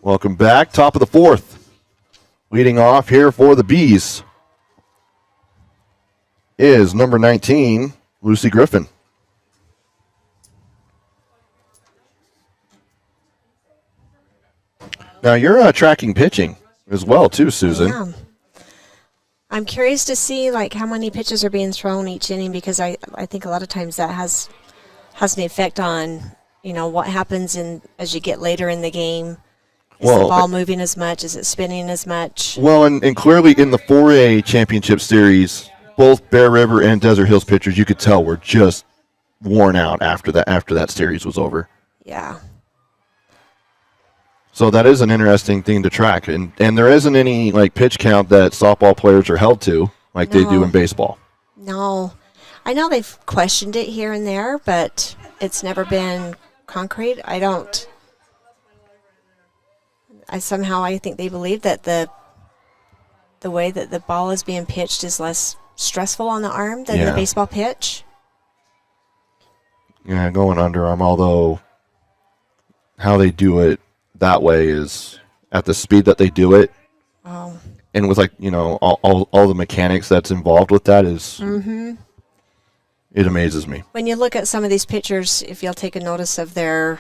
Welcome back. Top of the fourth. Leading off here for the Bees is number 19, Lucy Griffin. Now you're tracking pitching as well too, Susan. Yeah. I'm curious to see like how many pitches are being thrown each inning because I think a lot of times that has an effect on, what happens as you get later in the game. Is the ball moving as much? Is it spinning as much? Well, and clearly in the 4A championship series, both Bear River and Desert Hills pitchers, you could tell, were just worn out after that series was over. Yeah. So that is an interesting thing to track, and there isn't any like pitch count that softball players are held to like they do in baseball. No, I know they've questioned it here and there, but it's never been concrete. I think they believe that the way that the ball is being pitched is less stressful on the arm than the baseball pitch. Yeah, going underarm, although how they do it that way is at the speed that they do it. Oh. And with all the mechanics that's involved with that is it amazes me. When you look at some of these pictures, if you'll take a notice of their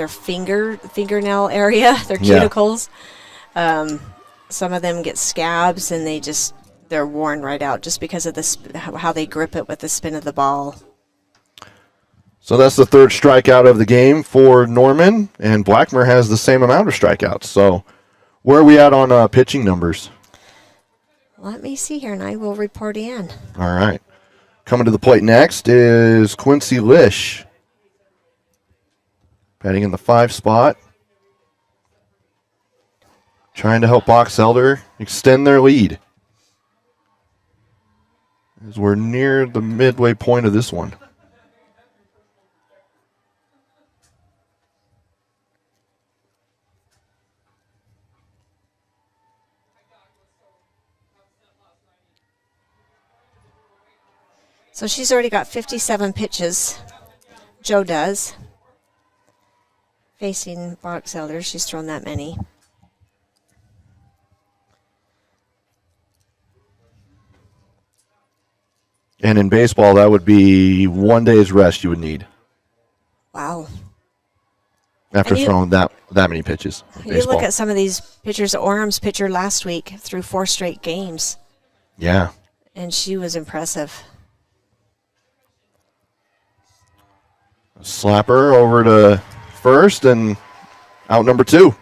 fingernail area, their cuticles, some of them get scabs and they're worn right out just because of how they grip it with the spin of the ball. So that's the third strikeout of the game for Norman, and Blackmer has the same amount of strikeouts. So where are we at on pitching numbers? Let me see here, and I will report in. All right. Coming to the plate next is Quincy Lish. Batting in the 5 spot. Trying to help Box Elder extend their lead. As we're near the midway point of this one. So she's already got 57 pitches. Joe does. Facing Box Elder, she's thrown that many. And in baseball, that would be 1 day's rest you would need Wow. after And throwing that many pitches. In You baseball. look at some of these pitchers. Orham's pitcher last week threw 4 straight games, Yeah. and she was impressive. Slapper over to first and out number 2.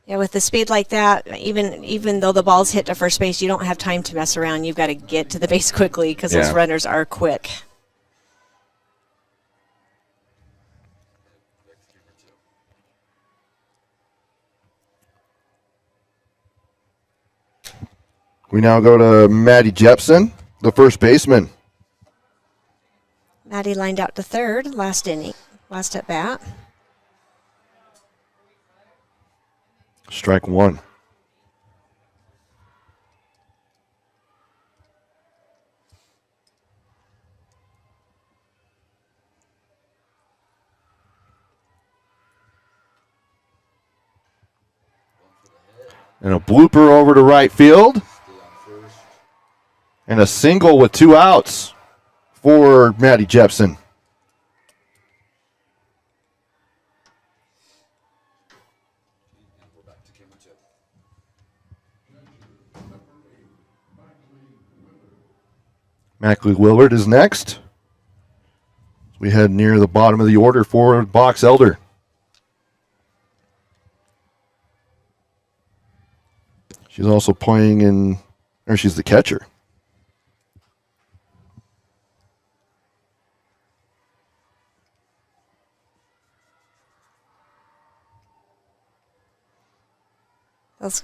Yeah, with the speed like that, even though the ball's hit to first base, you don't have time to mess around. You've got to get to the base quickly because those Yeah. runners are quick. We now go to Maddie Jepson, the first baseman. Maddie lined out to third last inning, last at bat. Strike 1. And a blooper over to right field. And a single with 2 outs for Maddie Jepson. Mackley Willard is next. We head near the bottom of the order for Box Elder. She's also playing in, or she's the catcher.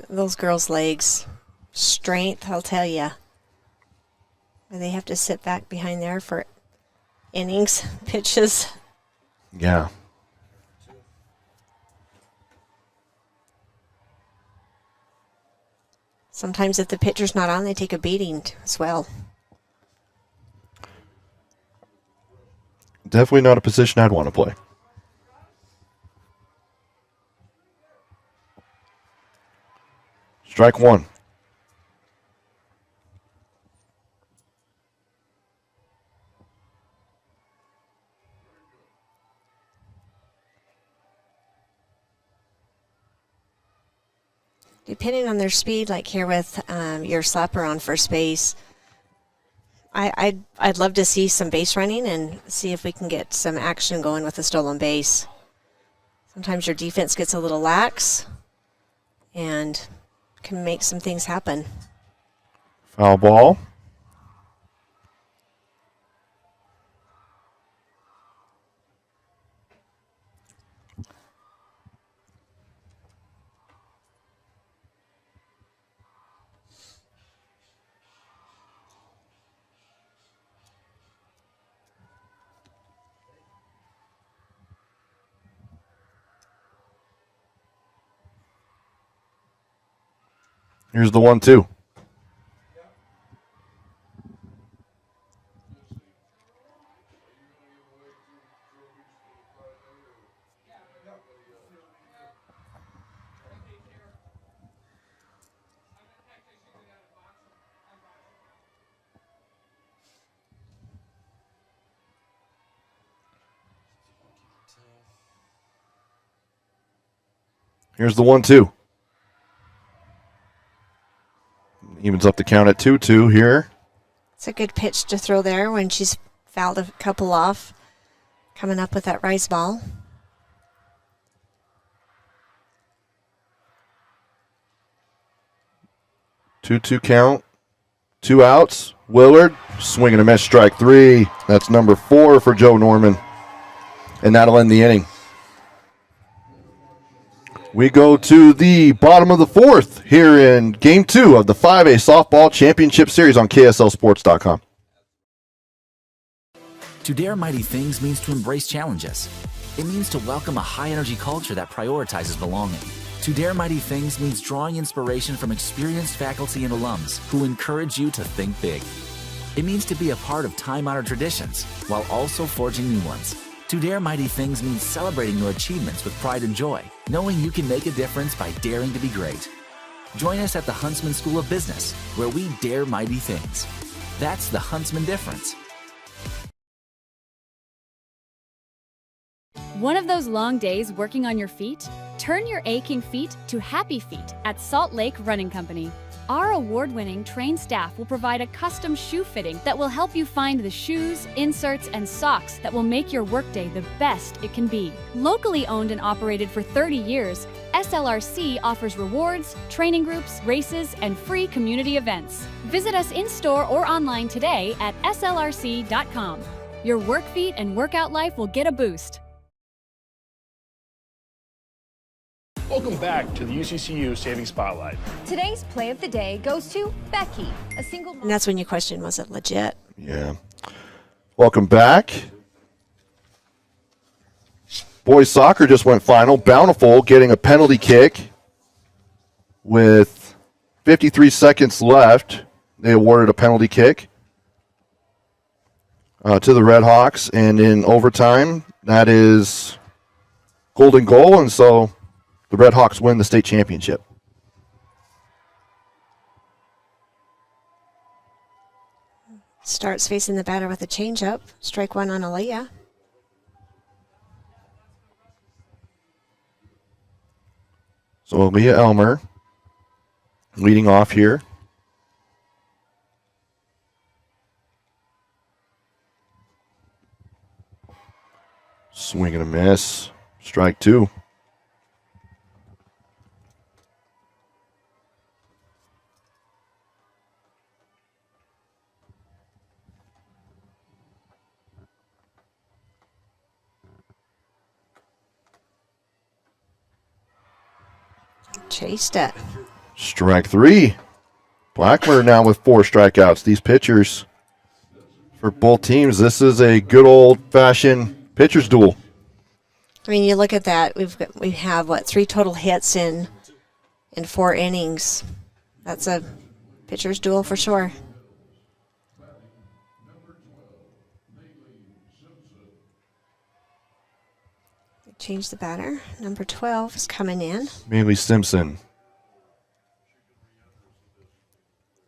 Those girls' legs, strength, I'll tell you. They have to sit back behind there for innings, pitches. Yeah. Sometimes if the pitcher's not on, they take a beating as well. Definitely not a position I'd want to play. Strike 1. Depending on their speed, like here with your slapper on first base, I'd love to see some base running and see if we can get some action going with a stolen base. Sometimes your defense gets a little lax and can make some things happen. Foul ball. Here's the 1-2. Here's the 1-2. Evens up the count at 2-2 here. It's a good pitch to throw there when she's fouled a couple off. Coming up with that rise ball. Two count. 2 outs. Willard swinging a miss, strike 3. That's number 4 for Joe Norman. And that'll end the inning. We go to the bottom of the 4th here in Game 2 of the 5A Softball Championship Series on KSLSports.com. To dare mighty things means to embrace challenges. It means to welcome a high-energy culture that prioritizes belonging. To dare mighty things means drawing inspiration from experienced faculty and alums who encourage you to think big. It means to be a part of time-honored traditions while also forging new ones. To dare mighty things means celebrating your achievements with pride and joy, knowing you can make a difference by daring to be great. Join us at the Huntsman School of Business, where we dare mighty things. That's the Huntsman difference. One of those long days working on your feet? Turn your aching feet to happy feet at Salt Lake Running Company. Our award-winning trained staff will provide a custom shoe fitting that will help you find the shoes, inserts, and socks that will make your workday the best it can be. Locally owned and operated for 30 years, SLRC offers rewards, training groups, races, and free community events. Visit us in-store or online today at slrc.com. Your work feet and workout life will get a boost. Welcome back to the UCCU Saving Spotlight. Today's play of the day goes to Becky, a single mom. And that's when you question, was it legit? Yeah. Welcome back. Boys soccer just went final. Bountiful getting a penalty kick with 53 seconds left. They awarded a penalty kick to the Red Hawks, and in overtime, that is golden goal, and so the Red Hawks win the state championship. Starts facing the batter with a changeup. Strike one on Aaliyah. So Aaliyah Elmer leading off here. Swing and a miss. Strike two. Chased it. Strike three. Blackmer now with 4 strikeouts. These pitchers for both teams, this is a good old-fashioned pitcher's duel. I mean, you look at that. We have what, 3 total hits in 4 innings. That's a pitcher's duel for sure. Change the batter. Number 12 is coming in. Bailey Simpson.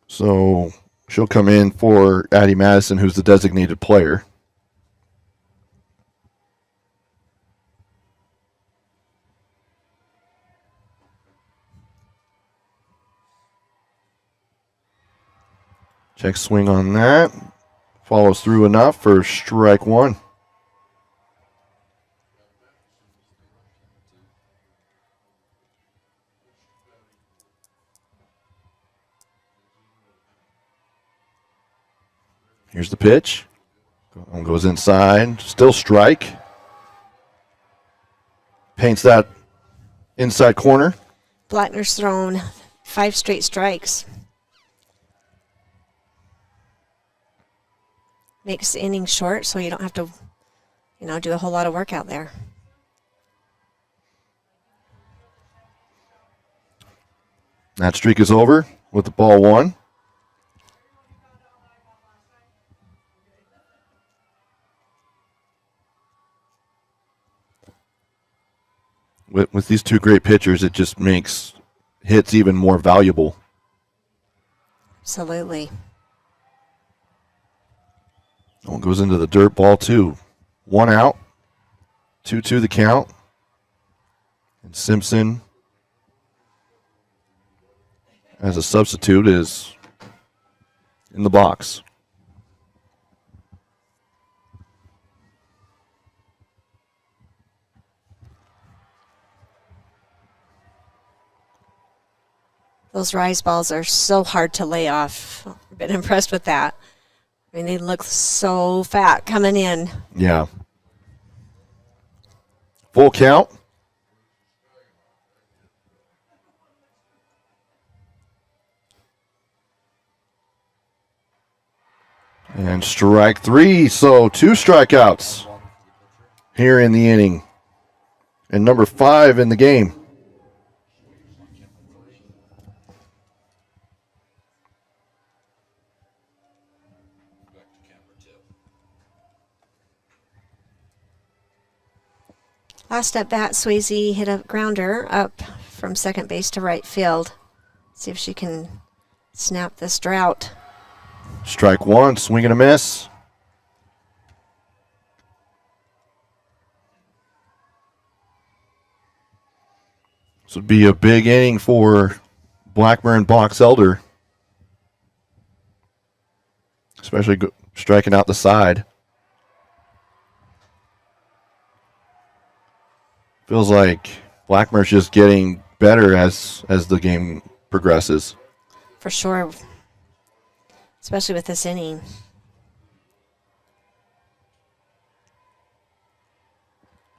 So she'll come in for Addie Madison, who's the designated player. Check swing on that. Follows through enough for strike one. Here's the pitch. Goes inside. Still strike. Paints that inside corner. Blackner's thrown 5 straight strikes. Makes the inning short, so you don't have to, do a whole lot of work out there. That streak is over with the ball 1. With these 2 great pitchers, it just makes hits even more valuable. Absolutely. One goes into the dirt, ball 2. 1 out, 2-2 the count. And Simpson, as a substitute, is in the box. Those rise balls are so hard to lay off. I've been impressed with that. I mean, they look so fat coming in. Yeah. Full count. And strike 3. So 2 strikeouts here in the inning. And number 5 in the game. Last at bat, Swayze hit a grounder up from second base to right field. See if she can snap this drought. Strike one, swing and a miss. This would be a big inning for Blackburn Box Elder. Especially striking out the side. Feels like Blackburn's just getting better as the game progresses. For sure. Especially with this inning.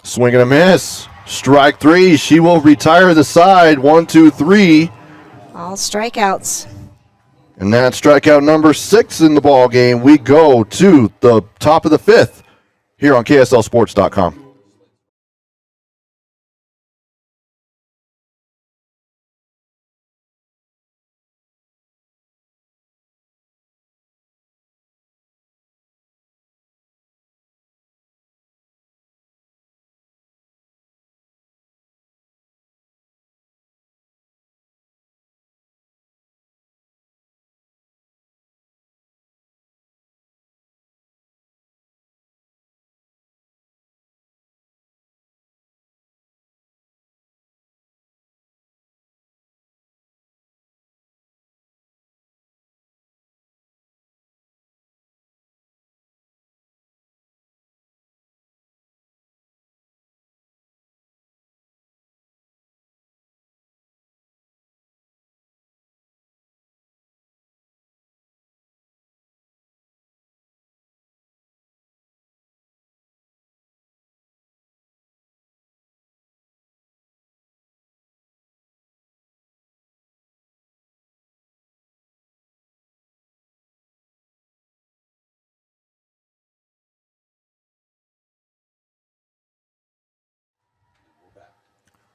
Swing and a miss. Strike three. She will retire the side. 1, 2, 3. All strikeouts. And that's strikeout number 6 in the ball game. We go to the top of the 5th here on KSLSports.com.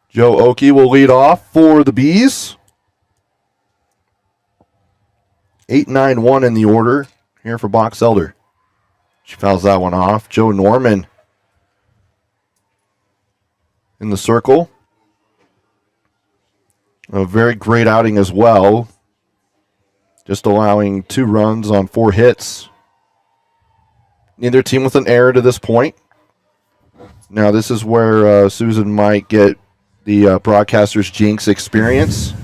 Joe Oakey will lead off for the Bees. 8-9-1 in the order here for Box Elder. She fouls that one off. Joe Norman in the circle. A very great outing as well. Just allowing 2 runs on 4 hits. Neither team with an error to this point. Now this is where Susan might get the broadcaster's jinx experience.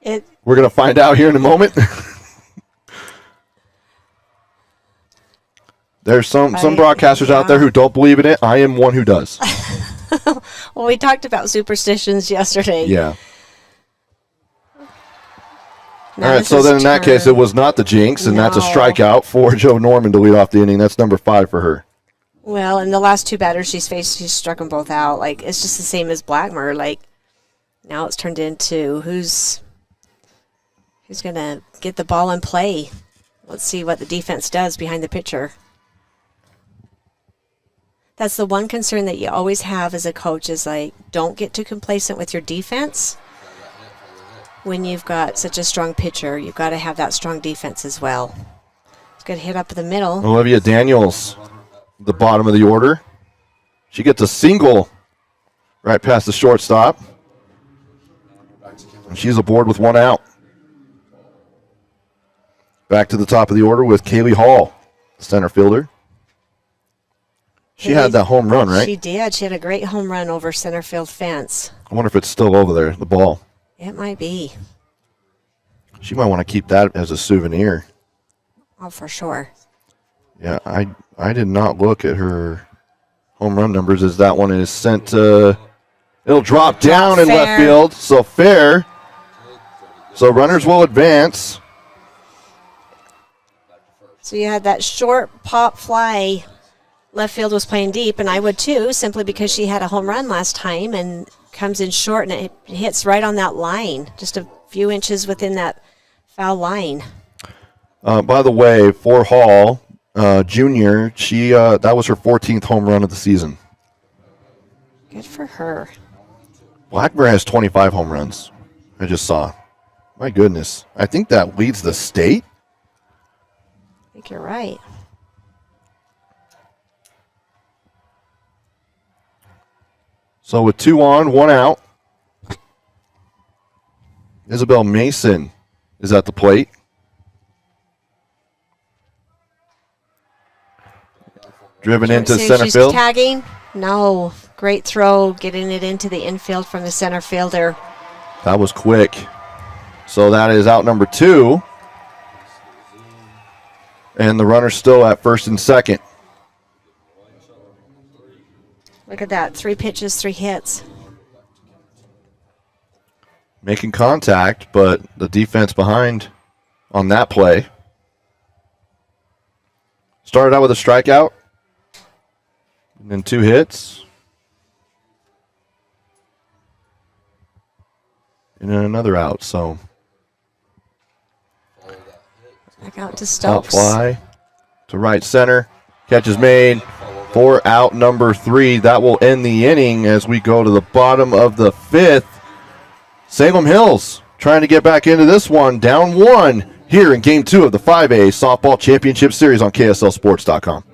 We're going to find out here in a moment. There's some broadcasters out there who don't believe in it. I am one who does. Well, we talked about superstitions yesterday. Yeah. All right, so then in that case, it was not the jinx, and that's a strikeout for Joe Norman to lead off the inning. That's number 5 for her. Well, and the last 2 batters she's faced, she's struck them both out. Like, it's just the same as Blackmer. Like, now it's turned into who's going to get the ball in play. Let's see what the defense does behind the pitcher. That's the one concern that you always have as a coach is, like, don't get too complacent with your defense. When you've got such a strong pitcher, you've got to have that strong defense as well. It's good hit up the middle. Olivia Daniels, the bottom of the order. She gets a single right past the shortstop. And she's aboard with 1 out. Back to the top of the order with Kaylee Hall, the center fielder. She had that home run, right? She did. She had a great home run over center field fence. I wonder if it's still over there, the ball. It might be. She might want to keep that as a souvenir. Oh, for sure. Yeah, I did not look at her home run numbers as that one is sent to... It'll drop down in left field, so fair. So runners will advance. So you had that short pop fly. Left field was playing deep, and I would too, simply because she had a home run last time and comes in short, and it hits right on that line, just a few inches within that foul line. By the way, for Hall, junior, she that was her 14th home run of the season. Good for her. Blackburn has 25 home runs. I just saw. My goodness. I think that leads the state. I think you're right. So with 2 on, 1 out, Isabel Mason is at the plate. Driven into See, center she's field. tagging. No. Great throw, getting it into the infield from the center fielder. That was quick. So that is out number 2. And the runner's still at first and second. Look at that. 3 pitches, 3 hits. Making contact, but the defense behind on that play. Started out with a strikeout. And then 2 hits. And then another out, so. Back out to Top Stokes. fly to right center. Catch is made for out number 3. That will end the inning as we go to the bottom of the 5th. Salem Hills trying to get back into this one, down 1 here in Game 2 of the 5A Softball Championship Series on KSLSports.com.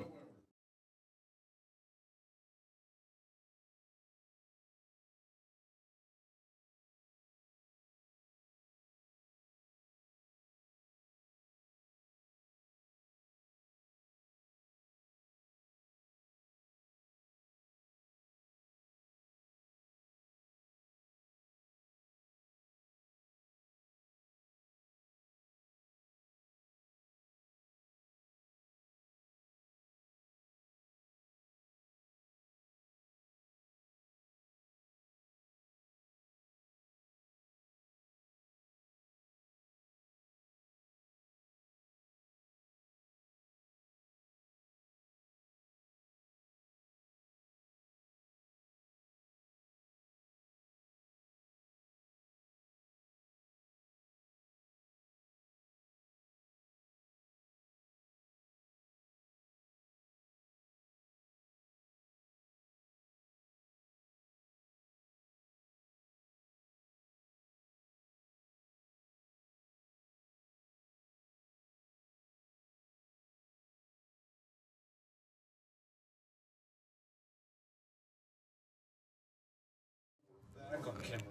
Back on camera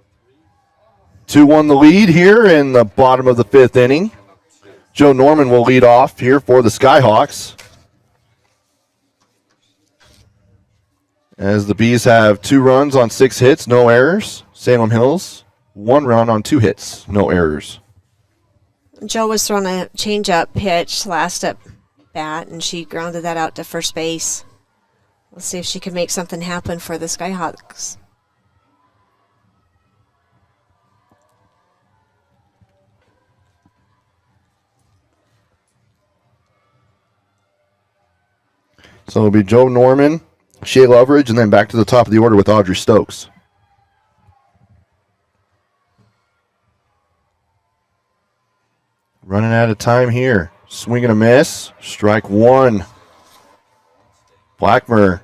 3. 2-1 the lead here in the bottom of the 5th inning. Joe Norman will lead off here for the Skyhawks. As the Bees have 2 runs on 6 hits, no errors. Salem Hills, 1 run on 2 hits, no errors. Joe was throwing a change-up pitch last at bat, and she grounded that out to first base. Let's see if she can make something happen for the Skyhawks. So it'll be Joe Norman, Shea Loveridge, and then back to the top of the order with Audrey Stokes. Running out of time here. Swing and a miss. Strike 1. Blackmer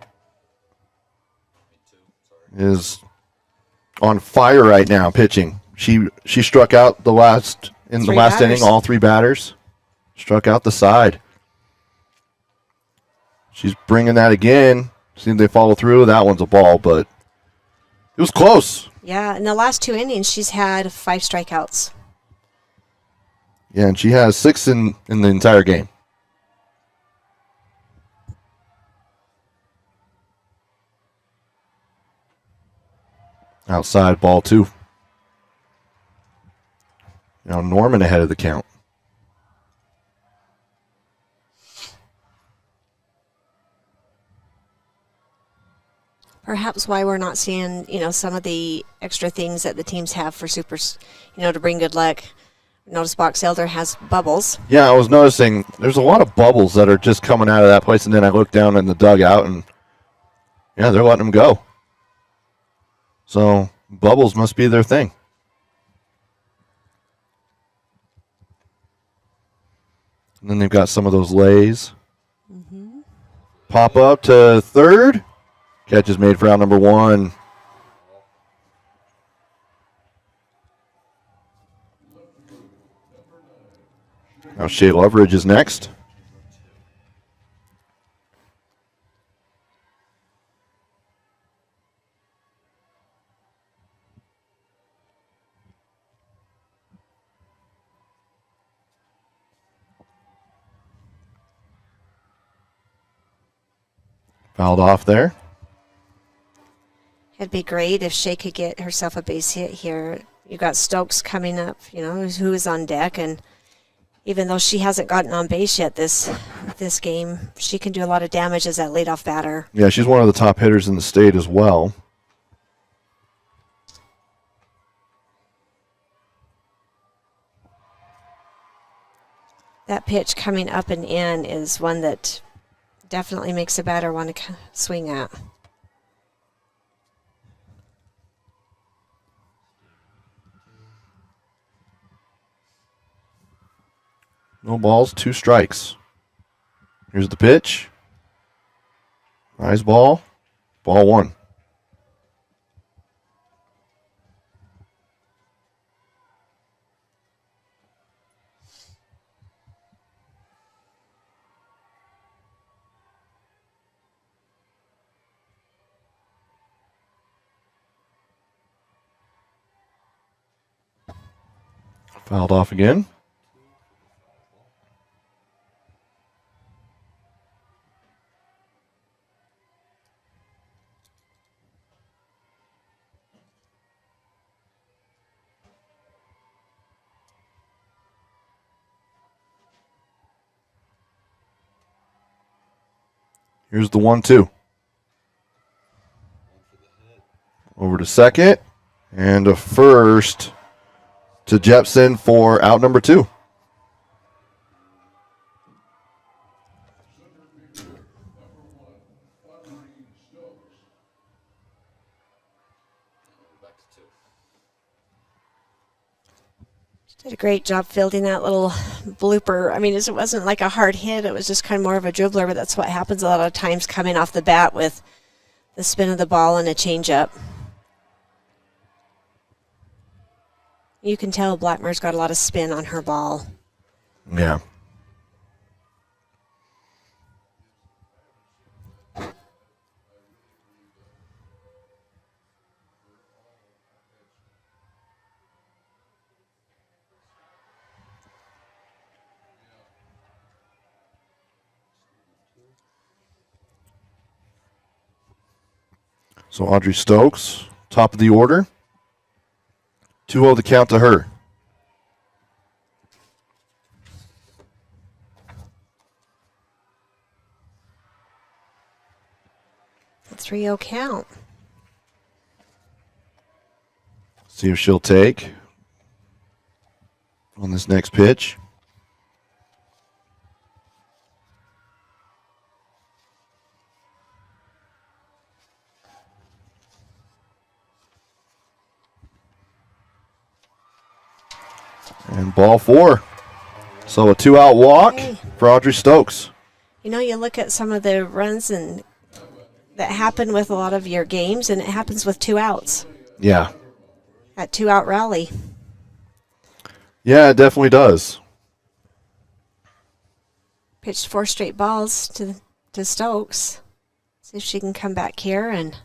is on fire right now pitching. She struck out in the last inning, all 3 batters. Struck out the side. She's bringing that again. See if they follow through. That one's a ball, but it was close. Yeah, in the last 2 innings, she's had 5 strikeouts. Yeah, and she has 6 in the entire game. Outside, ball 2. Now Norman ahead of the count. Perhaps why we're not seeing, some of the extra things that the teams have for supers, to bring good luck. Notice Box Elder has bubbles. Yeah, I was noticing there's a lot of bubbles that are just coming out of that place, and then I look down in the dugout, and yeah, they're letting them go. So bubbles must be their thing. And then they've got some of those lays. Mm-hmm. Pop up to third. Catch is made for out number 1. Now Shea Loveridge is next. Fouled off there. It'd be great if Shea could get herself a base hit here. You got Stokes coming up, who is on deck, and even though she hasn't gotten on base yet this game, she can do a lot of damage as that leadoff batter. Yeah, she's one of the top hitters in the state as well. That pitch coming up and in is one that definitely makes a batter want to swing at. No balls, 2 strikes. Here's the pitch. Nice ball. Ball 1. Fouled off again. Here's the 1-2. Over to second. And a first to Jepson for out number 2. Did a great job fielding that little blooper. I mean, it wasn't like a hard hit. It was just kind of more of a dribbler, but that's what happens a lot of times coming off the bat with the spin of the ball and a changeup. You can tell Blackmer's got a lot of spin on her ball. Yeah. So Audrey Stokes, top of the order. 2-0 the count to her. A 3-0 count. See if she'll take on this next pitch. And ball 4. So a 2-out walk for Audrey Stokes. You look at some of the runs that happen with a lot of your games, and it happens with 2 outs. Yeah. That 2-out rally. Yeah, it definitely does. Pitched 4 straight balls to Stokes. See if she can come back here and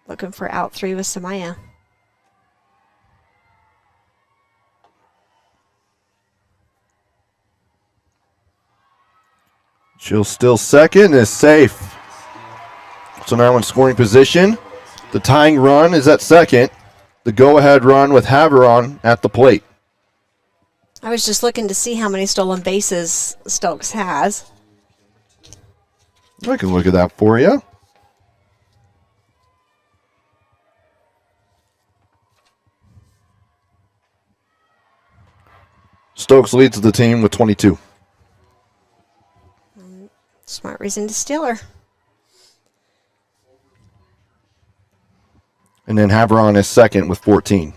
looking for out 3 with Samaya. She'll still second, is safe. So now in scoring position. The tying run is at second. The go-ahead run with Haveron at the plate. I was just looking to see how many stolen bases Stokes has. I can look at that for you. Stokes leads the team with 22. Smart reason to steal her. And then Haveron is second with 14.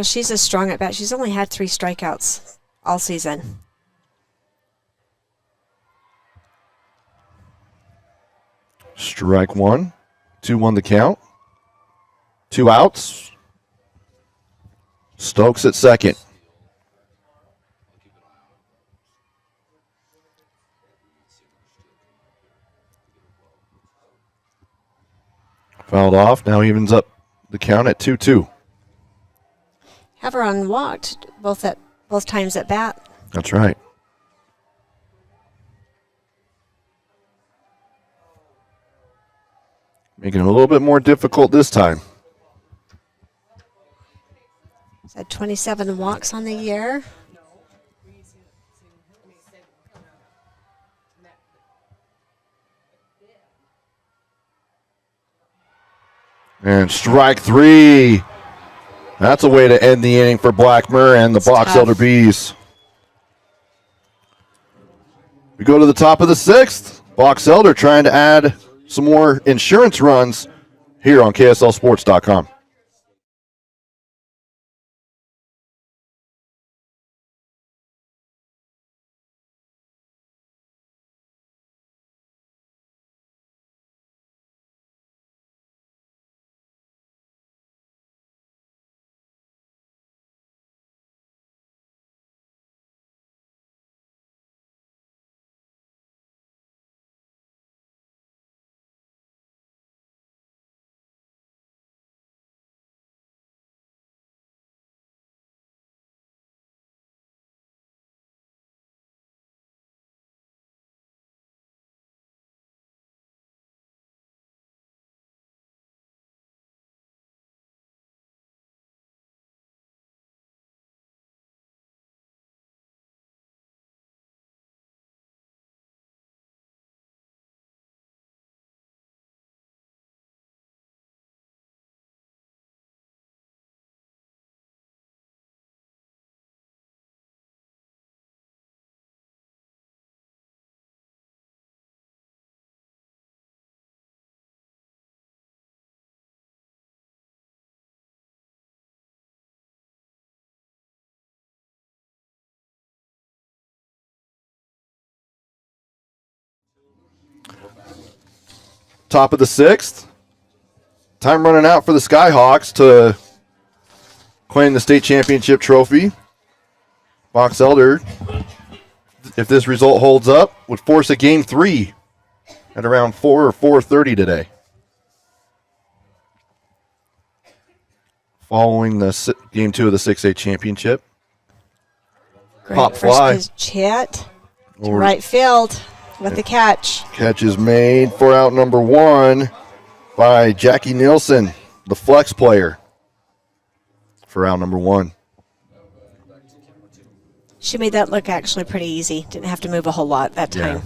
She's a strong at bat. She's only had 3 strikeouts all season. Strike 1. 2-1 the count. 2 outs. Stokes at second. Fouled off. Now evens up the count at 2-2. Haveron walked both times at bat. That's right. Making it a little bit more difficult this time. He's had 27 walks on the year. And strike 3. That's a way to end the inning for Blackmer and the Box Elder Bees. We go to the top of the 6th. Box Elder trying to add some more insurance runs here on KSLSports.com. Top of the 6th. Time running out for the Skyhawks to claim the state championship trophy. Box Elder, if this result holds up, would force a game 3 at around 4 or 4:30 today. Following the game 2 of the 6A championship. Great Pop first fly. pitch hit to right field with the catch. Catch is made for out number 1 by Jackie Nielsen, the flex player, for out number 1. She made that look actually pretty easy. Didn't have to move a whole lot that time.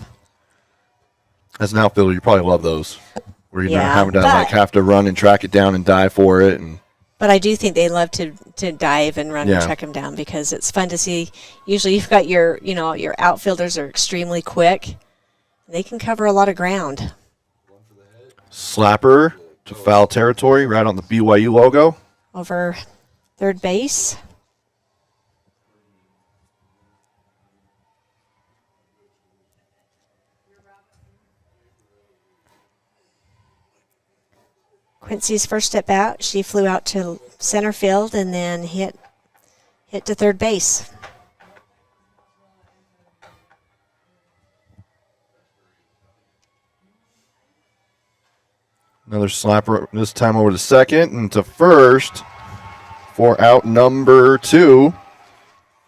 As an outfielder, you probably love those, where you're not having to but- have to run and track it down and dive for it. And But I do think they love to dive and run and track them down because it's fun to see. Usually you've got your outfielders are extremely quick. They can cover a lot of ground. slapper to foul territory, right on the BYU logo. Over third base. Quincy's first at bat, she flew out to center field and then hit to third base. Another slapper, this time over to second and to first for out number 2.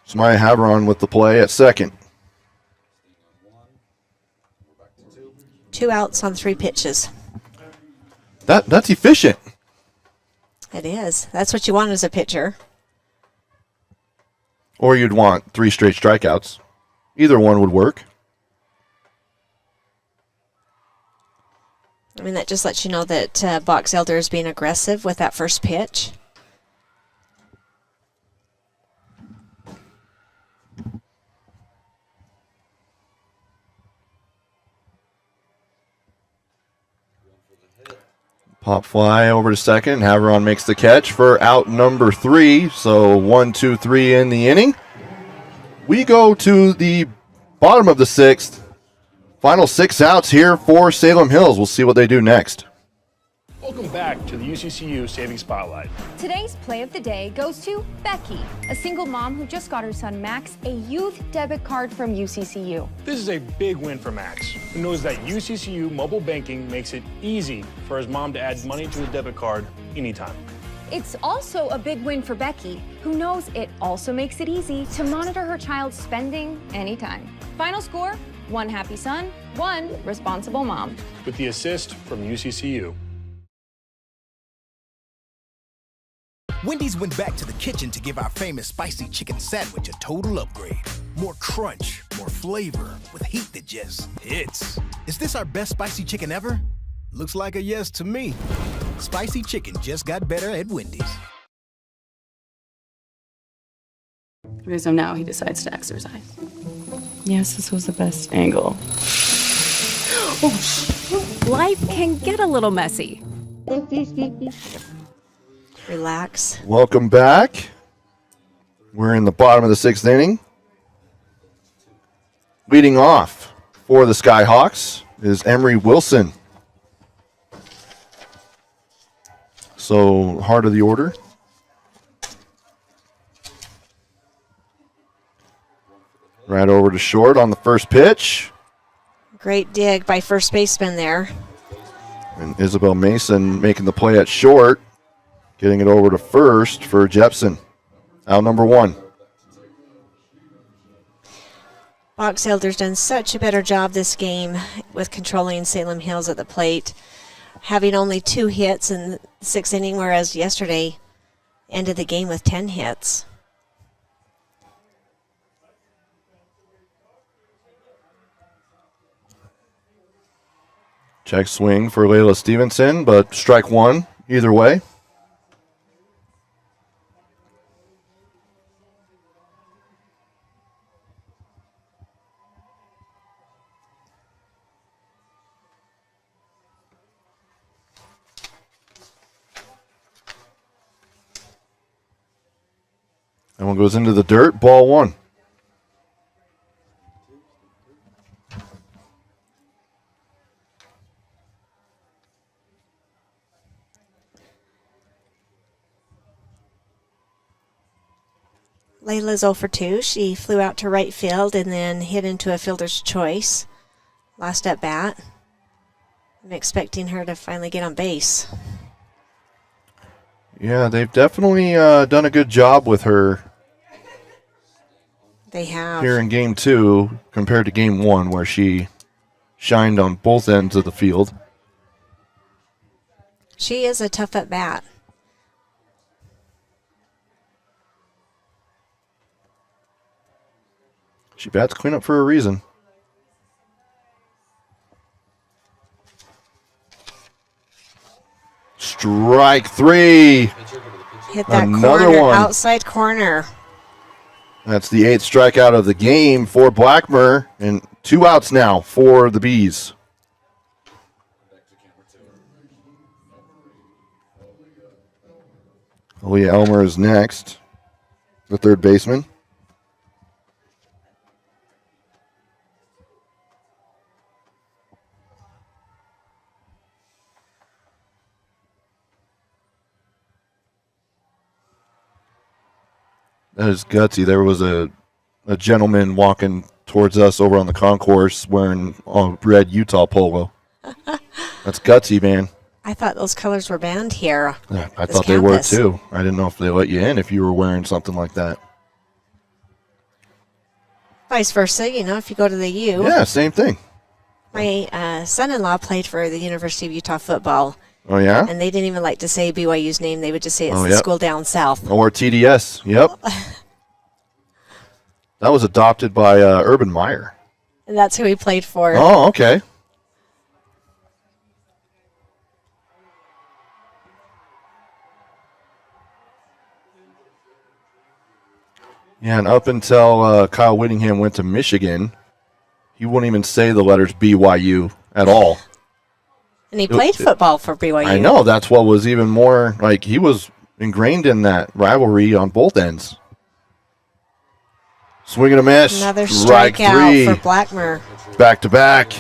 Samaya Haveron with the play at second. 2 outs on 3 pitches. That's efficient. It is. That's what you want as a pitcher. Or you'd want 3 straight strikeouts. Either one would work. I mean, that just lets you know that Box Elder is being aggressive with that first pitch. Pop fly over to second. Haveron makes the catch for out number 3. So 1, 2, 3 in the inning. We go to the bottom of the 6th. Final 6 outs here for Salem Hills. We'll see what they do next. Welcome back to the UCCU Saving Spotlight. Today's play of the day goes to Becky, a single mom who just got her son Max a youth debit card from UCCU. This is a big win for Max, who knows that UCCU mobile banking makes it easy for his mom to add money to a debit card anytime. It's also a big win for Becky, who knows it also makes it easy to monitor her child's spending anytime. Final score, 1 happy son, 1 responsible mom. With the assist from UCCU. Wendy's went back to the kitchen to give our famous spicy chicken sandwich a total upgrade. More crunch, more flavor, with heat that just hits. Is this our best spicy chicken ever? Looks like a yes to me. Spicy chicken just got better at Wendy's. Okay, so now he decides to exercise. Yes, this was the best angle. Life can get a little messy. Relax. Welcome back. We're in the bottom of the 6th inning. Leading off for the Skyhawks is Emery Wilson. So, heart of the order. Right over to short on the first pitch. Great dig by first baseman there. And Isabel Mason making the play at short. Getting it over to first for Jepson. Out number 1. Box Elder's done such a better job this game with controlling Salem Hills at the plate, having only 2 hits in the 6th inning, whereas yesterday ended the game with 10 hits. Check swing for Layla Stevenson, but strike 1 either way. That one goes into the dirt, ball 1. Layla's 0 for 2. She flew out to right field and then hit into a fielder's choice. Last at bat. I'm expecting her to finally get on base. Yeah, they've definitely done a good job with her. They have. Here in game 2 compared to game 1 where she shined on both ends of the field. She is a tough at bat. She bats cleanup for a reason. Strike 3. Hit that Another corner, one. outside corner. That's the 8th strikeout of the game for Blackmer, and 2 outs now for the Bees. Aaliyah Elmer is next, the third baseman. That is gutsy. There was a gentleman walking towards us over on the concourse wearing a red Utah polo. That's gutsy, man. I thought those colors were banned here. Yeah, I this thought they were campus. too. I didn't know if they let you in if you were wearing something like that. Vice versa, you know, if you go to the U. Yeah, same thing. My son-in-law played for the University of Utah football. Oh, yeah? And they didn't even like to say BYU's name. They would just say it's Oh, the yep. school down south. Or TDS. Yep. That was adopted by Urban Meyer. And that's who he played for. Oh, okay. Yeah, and up until Kyle Whittingham went to Michigan, he wouldn't even say the letters BYU at all. And he played football for BYU. I know. That's what was even more, like, he was ingrained in that rivalry on both ends. Swing and a miss. Another Strike strikeout 3. for Blackmer. Back to back.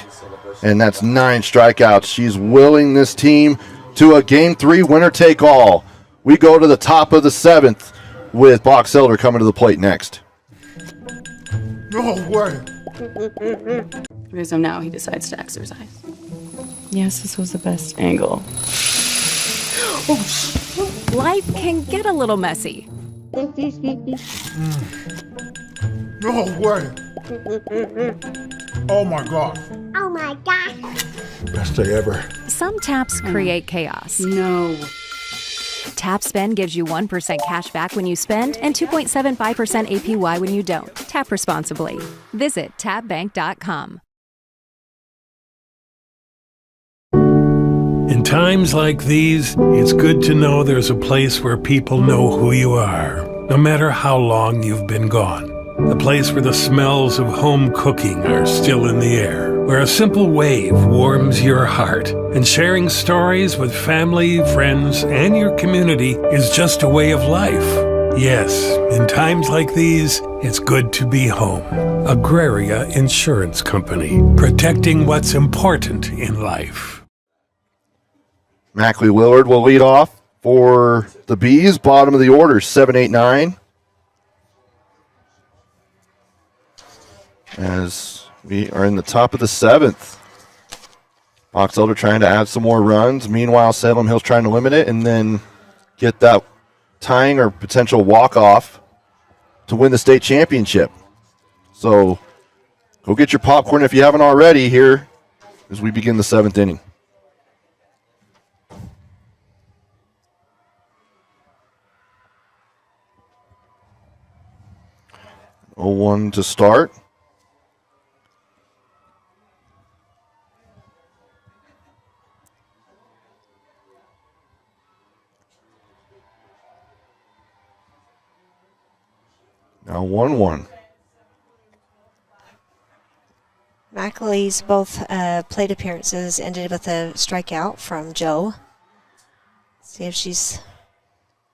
And that's 9 strikeouts. She's willing this team to a Game 3 winner-take-all. We go to the top of the 7th with Box Elder coming to the plate next. No way. Okay, so now he decides to exercise. Yes, this was the best angle. Life can get a little messy. No way. Oh my God. Oh my God. Best day ever. Some taps create chaos. No. Tap Spend gives you 1% cash back when you spend and 2.75% APY when you don't. Tap responsibly. Visit tapbank.com. In times like these, it's good to know there's a place where people know who you are, no matter how long you've been gone. A place where the smells of home cooking are still in the air, where a simple wave warms your heart, and sharing stories with family, friends, and your community is just a way of life. Yes, in times like these, it's good to be home. Agraria Insurance Company, protecting what's important in life. Mackley Willard will lead off for the Bees. Bottom of the order, 7, 8, 9. As we are in the top of the 7th. Box Elder trying to add some more runs. Meanwhile, Salem Hill's trying to limit it and then get that tying or potential walk-off to win the state championship. So go get your popcorn if you haven't already here as we begin the 7th inning. 0-1 to start. Now 1-1. Mackley's both plate appearances ended with a strikeout from Joe. See if she's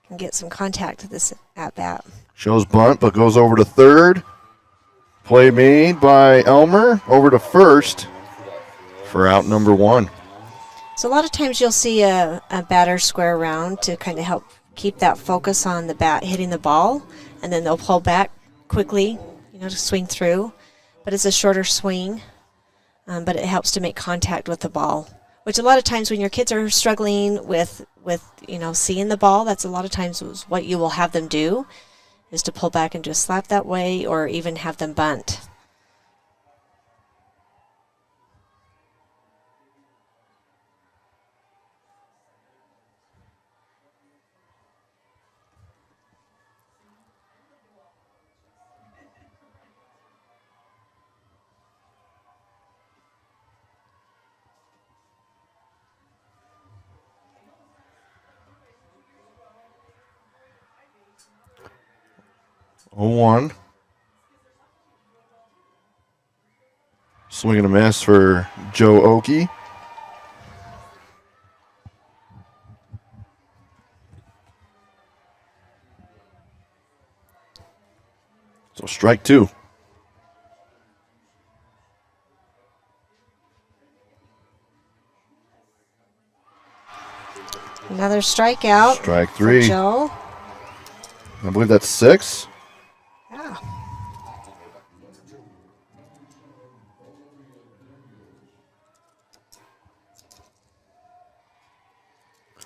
can get some contact to this at bat. Shows bunt, but goes over to third. Play made by Elmer. Over to first for out number 1. So a lot of times you'll see a batter square around to kind of help keep that focus on the bat hitting the ball, and then they'll pull back quickly, to swing through. But it's a shorter swing, but it helps to make contact with the ball, which a lot of times when your kids are struggling with seeing the ball, that's a lot of times what you will have them do, is to pull back and just slap that way or even have them bunt. One. Swing and a miss for Joe Oakey. So strike 2. Another strikeout. Strike 3. For Joe. I believe that's 6. Yeah.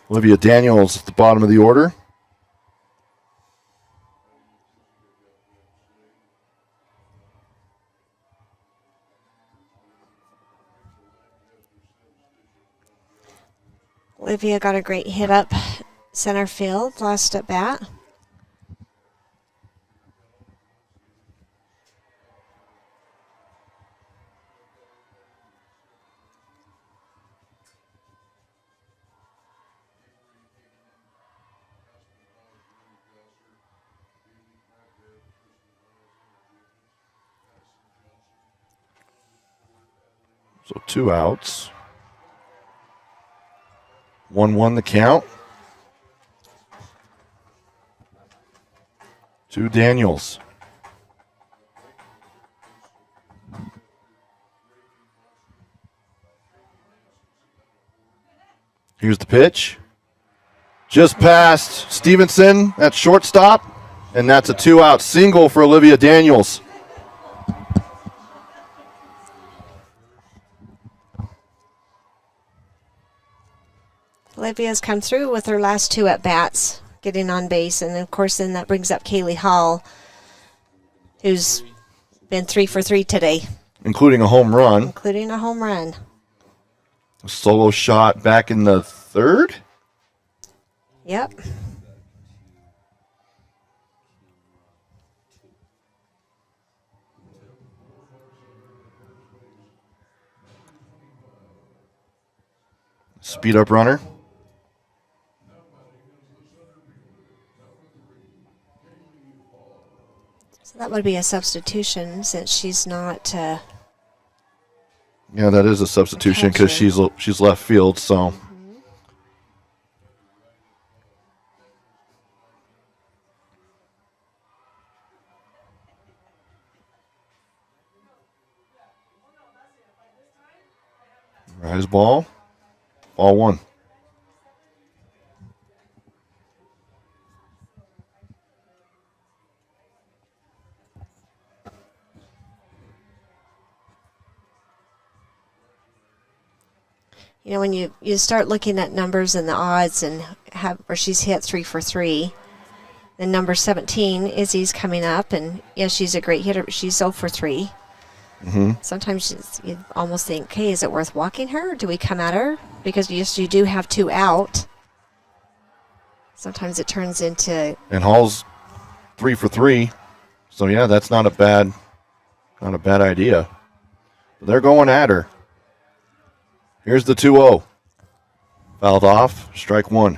Olivia Daniels at the bottom of the order. Olivia got a great hit up center field last at bat. So 2 outs. 1-1 the count. To Daniels. Here's the pitch. Just past Stevenson at shortstop, and that's a 2-out single for Olivia Daniels. Olivia's come through with her last 2 at-bats, getting on base, and of course then that brings up Kaylee Hall, who's been 3 for 3 today. Including a home run. Including a home run. A solo shot back in the 3rd? Yep. Speed up runner. So that would be a substitution since she's not. Yeah, that is a substitution because she's left field. So. Rise ball. Ball one. You know, when you start looking at numbers and the odds and where she's hit 3 for 3, then number 17, Izzy's coming up, and yes, she's a great hitter, but she's 0 for 3. Mm-hmm. Sometimes you almost think, okay, is it worth walking her? Do we come at her? Because yes, you do have 2 out. Sometimes it turns into. And Hall's 3 for 3, so yeah, that's not a bad idea. But they're going at her. Here's the 2-0. Fouled off, strike 1.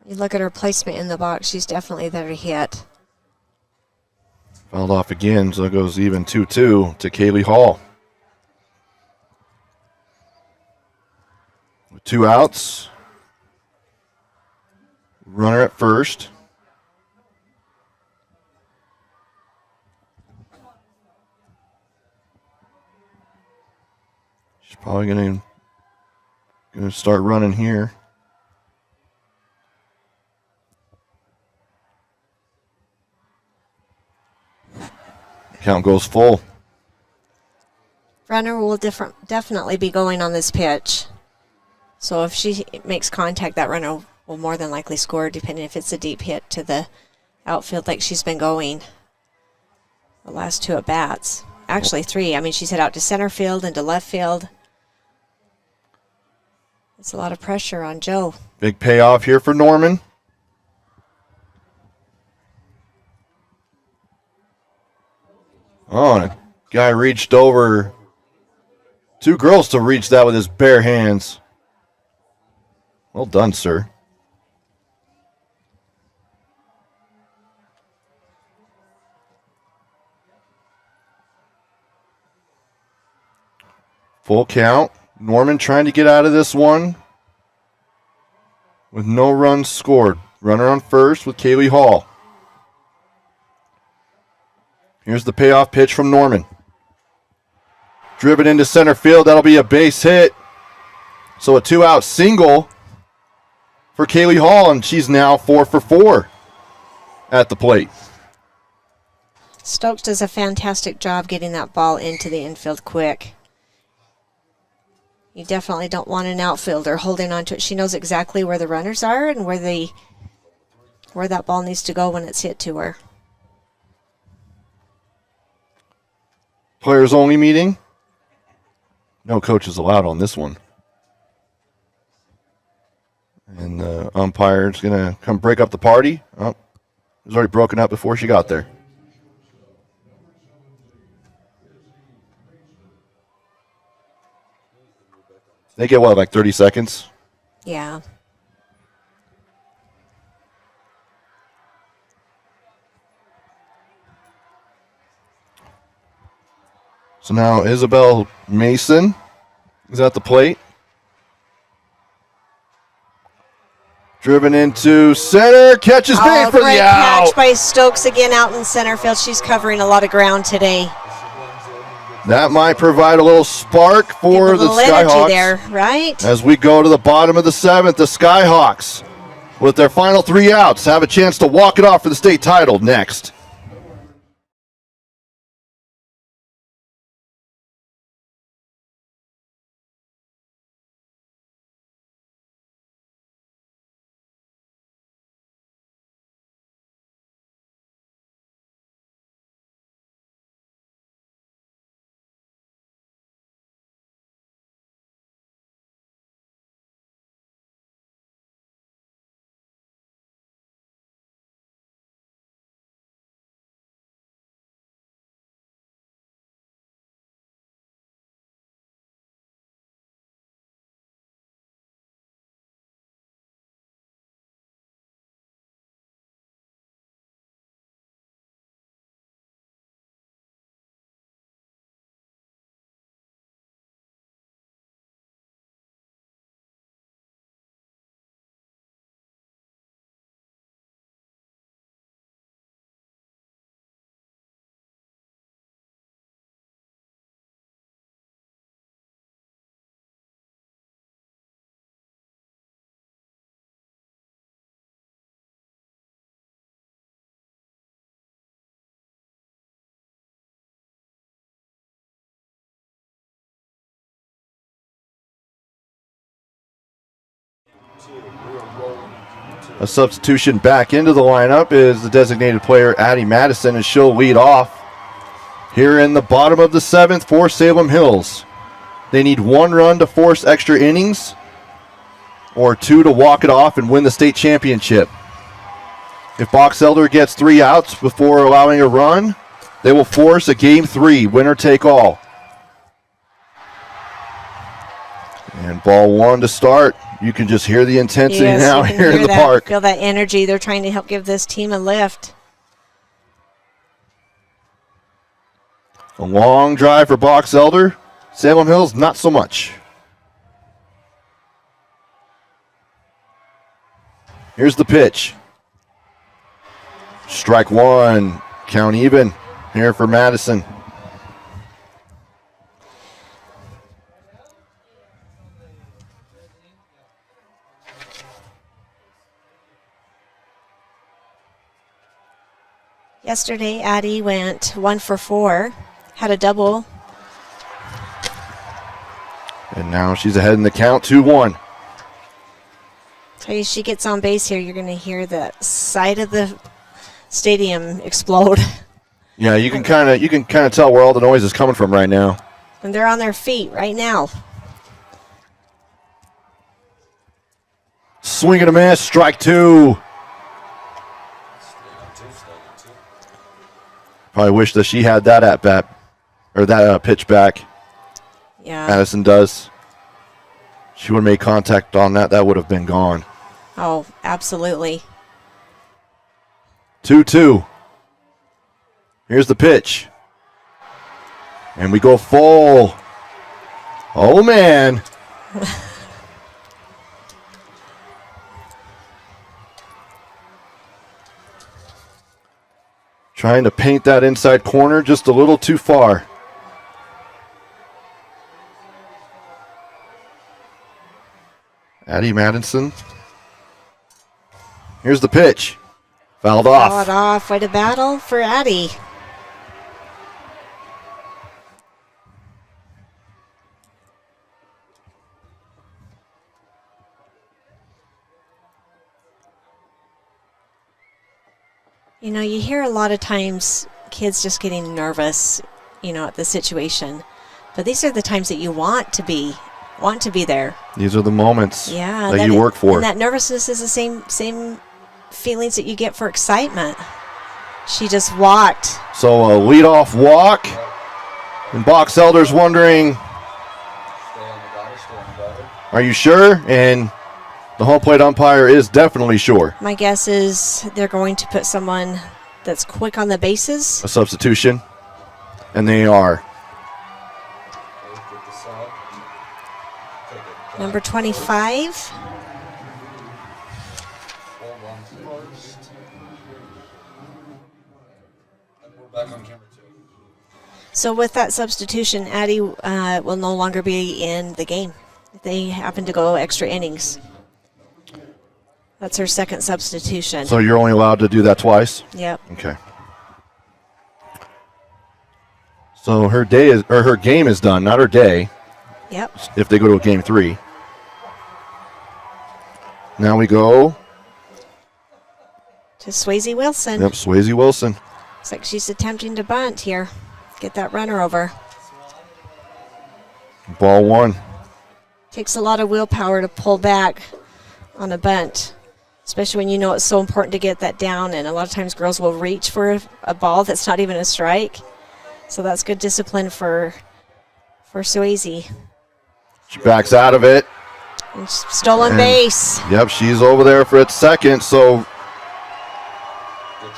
You look at her placement in the box, she's definitely there to hit. Fouled off again, so it goes even 2-2 to Kaylee Hall. With 2 outs. Runner at first. She's probably gonna start running here. Count goes full. Runner will definitely be going on this pitch. So if she makes contact, that runner will more than likely score, depending if it's a deep hit to the outfield like she's been going the last 2 at-bats. Actually 3. I mean, she's hit out to center field and to left field. It's a lot of pressure on Joe. Big payoff here for Norman. Oh, and a guy reached over. 2 girls to reach that with his bare hands. Well done, sir. Full count. Norman trying to get out of this one with no runs scored. Runner on first with Kaylee Hall. Here's the payoff pitch from Norman. Driven into center field. That'll be a base hit. So a 2-out single for Kaylee Hall, and she's now 4 for 4 at the plate. Stokes does a fantastic job getting that ball into the infield quick. You definitely don't want an outfielder holding on to it. She knows exactly where the runners are and where that ball needs to go when it's hit to her. Players only meeting. No coaches allowed on this one. And the umpire's going to come break up the party. Oh, it was already broken up before she got there. They get, what, like 30 seconds? Yeah. So now Isabel Mason is at the plate. Driven into center, catches bait for the great out. catch by Stokes again out in center field. She's covering a lot of ground today. That might provide a little spark for the Skyhawks. There, right? As we go to the bottom of the 7th, the Skyhawks, with their final 3 outs, have a chance to walk it off for the state title next. A substitution back into the lineup is the designated player, Addie Madison, and she'll lead off here in the bottom of the 7th for Salem Hills. They need 1 run to force extra innings or 2 to walk it off and win the state championship. If Box Elder gets 3 outs before allowing a run, they will force a game 3, winner take all. And ball 1 to start. You can just hear the intensity now here in the park. Feel that energy. They're trying to help give this team a lift. A long drive for Box Elder. Salem Hills, not so much. Here's the pitch. Strike 1. Count even here for Madison. Yesterday, Addie went 1 for 4, had a double. And now she's ahead in the count, 2-1. Tell you, she gets on base here, you're going to hear the side of the stadium explode. Yeah, you can kind of tell where all the noise is coming from right now. And they're on their feet right now. Swing and a miss, strike 2. Probably wish that she had that at bat, or that pitch back. Yeah. Madison does. She would have made contact on that. That would have been gone. Oh, absolutely. 2-2. Here's the pitch. And we go full. Oh, man. Trying to paint that inside corner just a little too far. Addie Madison. Here's the pitch. Fouled off. Fouled off. Way to battle for Addie. You know, you hear a lot of times kids just getting nervous, you know, at the situation. But these are the times that you want to be there. These are the moments that you work for. And that nervousness is the same feelings that you get for excitement. She just walked. So a leadoff walk. And Box Elder's wondering, are you sure? And the home plate umpire is definitely sure. My guess is they're going to put someone that's quick on the bases. A substitution. And they are. Number 25. So with that substitution, Addie will no longer be in the game. They happen to go extra innings. That's her second substitution. So you're only allowed to do that twice? Yep. Okay. So her game is done, not her day. Yep. If they go to a game 3. Now we go to Swayze Wilson. Yep, Swayze Wilson. Looks like she's attempting to bunt here. Get that runner over. Ball 1. Takes a lot of willpower to pull back on a bunt, especially when you know it's so important to get that down. And a lot of times girls will reach for a ball that's not even a strike. So that's good discipline for Swayze. She backs out of it. And stolen base. Yep, she's over there for its second. So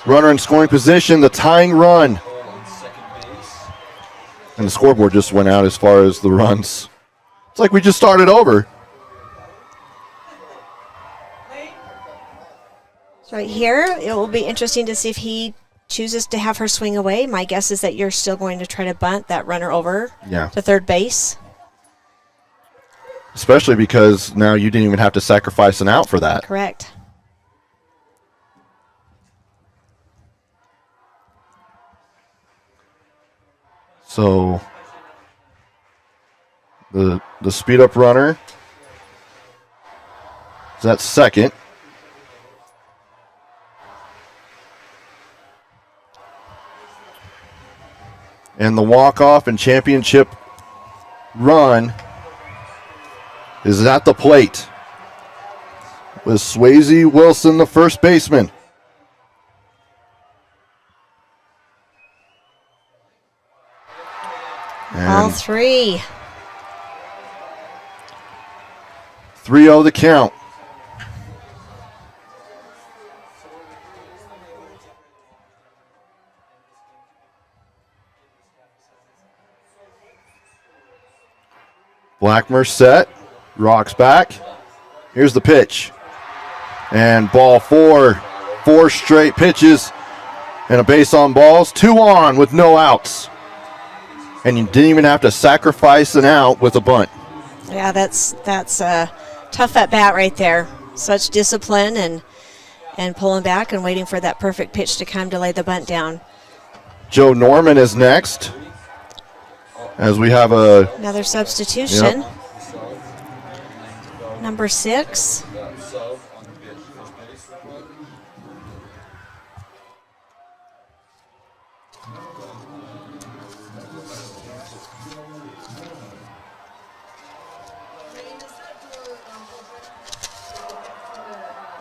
runner in scoring position, the tying run. And the scoreboard just went out as far as the runs. It's like we just started over. So right here, it will be interesting to see if he chooses to have her swing away. My guess is that you're still going to try to bunt that runner over to third base. Especially because now you didn't even have to sacrifice an out for that. Correct. So the speed up runner So that's second. And the walk-off and championship run is at the plate with Swayze Wilson, the first baseman. All three. 3-0 the count. Blackmer set, rocks back. Here's the pitch. And ball four. 4 straight pitches and a base on balls. 2 on with no outs. And you didn't even have to sacrifice an out with a bunt. Yeah, that's a tough at bat right there. Such discipline and pulling back and waiting for that perfect pitch to come to lay the bunt down. Joe Norman is next. As we have another substitution. Yep. Number 6.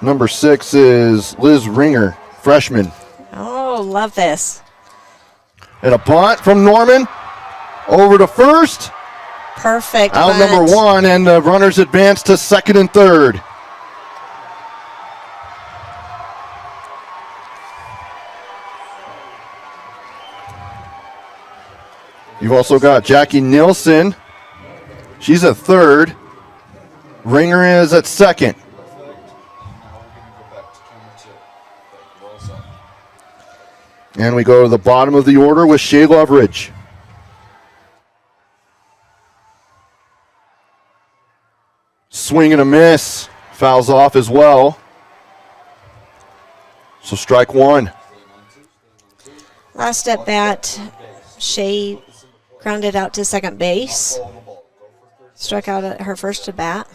Number 6 is Liz Ringer, freshman. Oh, love this. And a bunt from Norman over to first. Perfect. Out bunt. number 1, and the runners advance to second and third. You've also got Jackie Nilsson. She's at third. Ringer is at second. And we go to the bottom of the order with Shea Loveridge. Swing and a miss. Fouls off as well. So strike 1. Last at bat, Shea grounded out to second base. Struck out at her first at bat.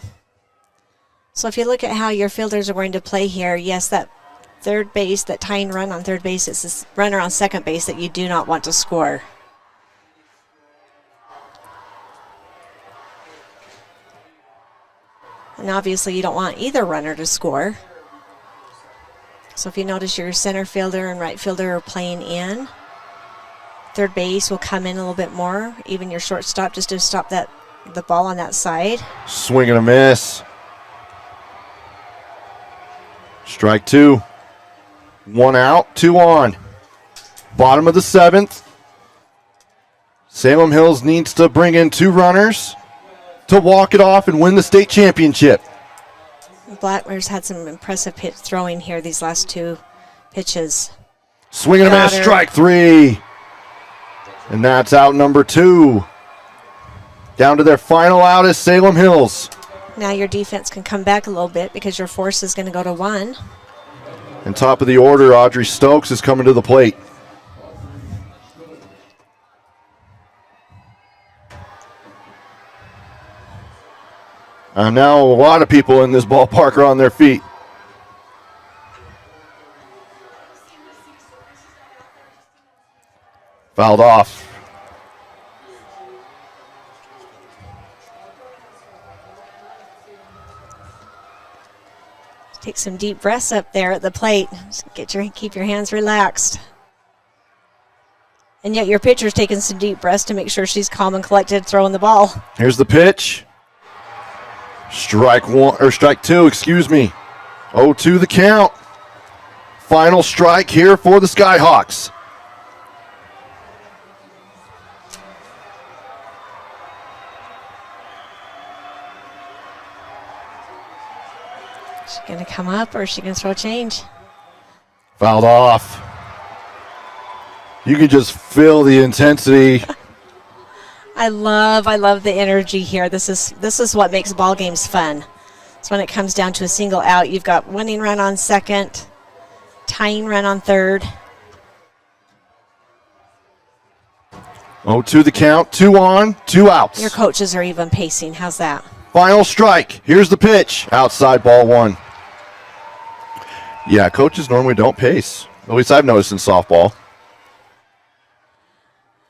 So if you look at how your fielders are going to play here, yes, that third base, that tying run on third base, it's this runner on second base that you do not want to score. And obviously you don't want either runner to score. So if you notice your center fielder and right fielder are playing in, third base will come in a little bit more, even your shortstop, just to stop the ball on that side. Swing and a miss. Strike 2. 1 out, 2 on. Bottom of the 7th. Salem Hills needs to bring in 2 runners to walk it off and win the state championship. Blackmer's had some impressive pitch throwing here these last 2 pitches. Swing and a miss, strike 3. And that's out number 2. Down to their final out is Salem Hills. Now your defense can come back a little bit because your force is going to go to 1. And top of the order, Audrey Stokes is coming to the plate. Now a lot of people in this ballpark are on their feet. Fouled off. Take some deep breaths up there at the plate. Just keep your hands relaxed. And yet your pitcher's taking some deep breaths to make sure she's calm and collected throwing the ball. Here's the pitch. Strike 2, excuse me. 0-2 the count. Final strike here for the Skyhawks. Is she going to come up or is she going to throw a change? Fouled off. You can just feel the intensity. I love the energy here. This is what makes ball games fun. It's when it comes down to a single out. You've got winning run on second, tying run on third. 0-2 the count, 2 on, 2 outs. Your coaches are even pacing. How's that? Final strike. Here's the pitch. Outside, ball 1. Yeah, coaches normally don't pace. At least I've noticed in softball.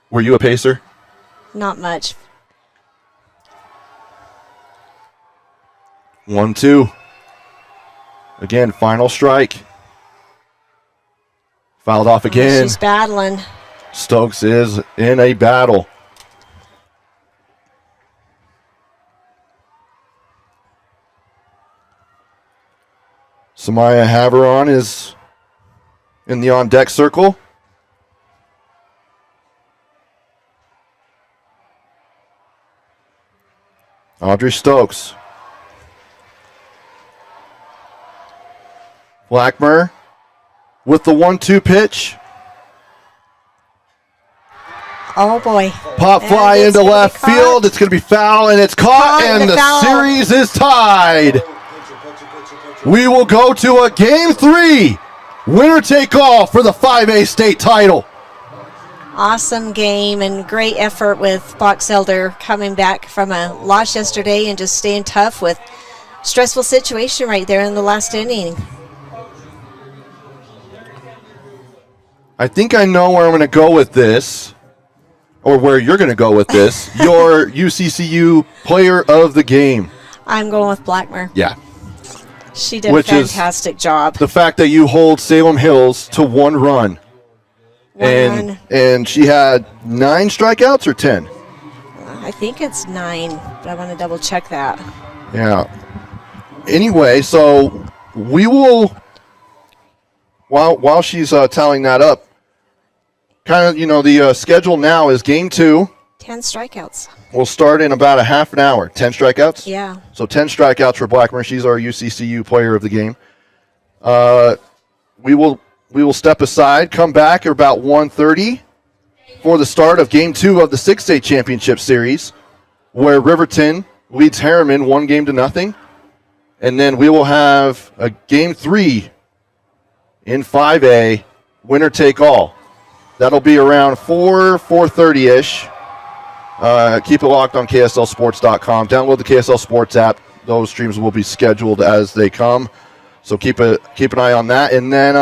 Were you a pacer? Not much. 1-2. Again, final strike. Fouled off again. She's battling. Stokes is in a battle. Samaya Haveron is in the on-deck circle. Audrey Stokes. Blackmer with the 1-2 pitch. Oh, boy. Pop fly into left field. It's going to be foul, and it's caught, and the series is tied. We will go to a Game 3. Winner take all for the 5A state title. Awesome game and great effort with Box Elder coming back from a loss yesterday and just staying tough with stressful situation right there in the last inning. I think I know where I'm going to go with this, or where you're going to go with this. Your UCCU player of the game. I'm going with Blackmer. Yeah. She did a fantastic job. The fact that you hold Salem Hills to 1 run. And she had 9 strikeouts or 10? I think it's 9, but I want to double check that. Yeah. Anyway, so we will, while she's tallying that up, kind of, the schedule now is Game 2. 10 strikeouts. We'll start in about a half an hour. 10 strikeouts? Yeah. So 10 strikeouts for Blackmer. She's our UCCU player of the game. We will step aside, come back at about 1:30 for the start of Game 2 of the 6A Championship Series, where Riverton leads Harriman 1-0. And then we will have a Game 3 in 5A, winner take all. That'll be around 4:30-ish. Keep it locked on KSLSports.com. Download the KSL Sports app. Those streams will be scheduled as they come. So keep an eye on that. And then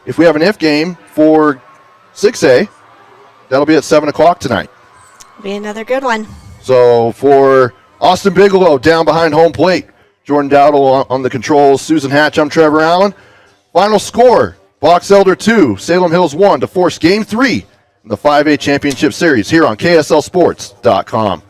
if we have an if game for 6A, that'll be at 7 o'clock tonight. Be another good one. So for Austin Bigelow down behind home plate, Jordan Dowdle on the controls, Susan Hatch, I'm Trevor Allen. Final score, Box Elder 2, Salem Hills 1 to force Game 3 in the 5A Championship Series here on KSLSports.com.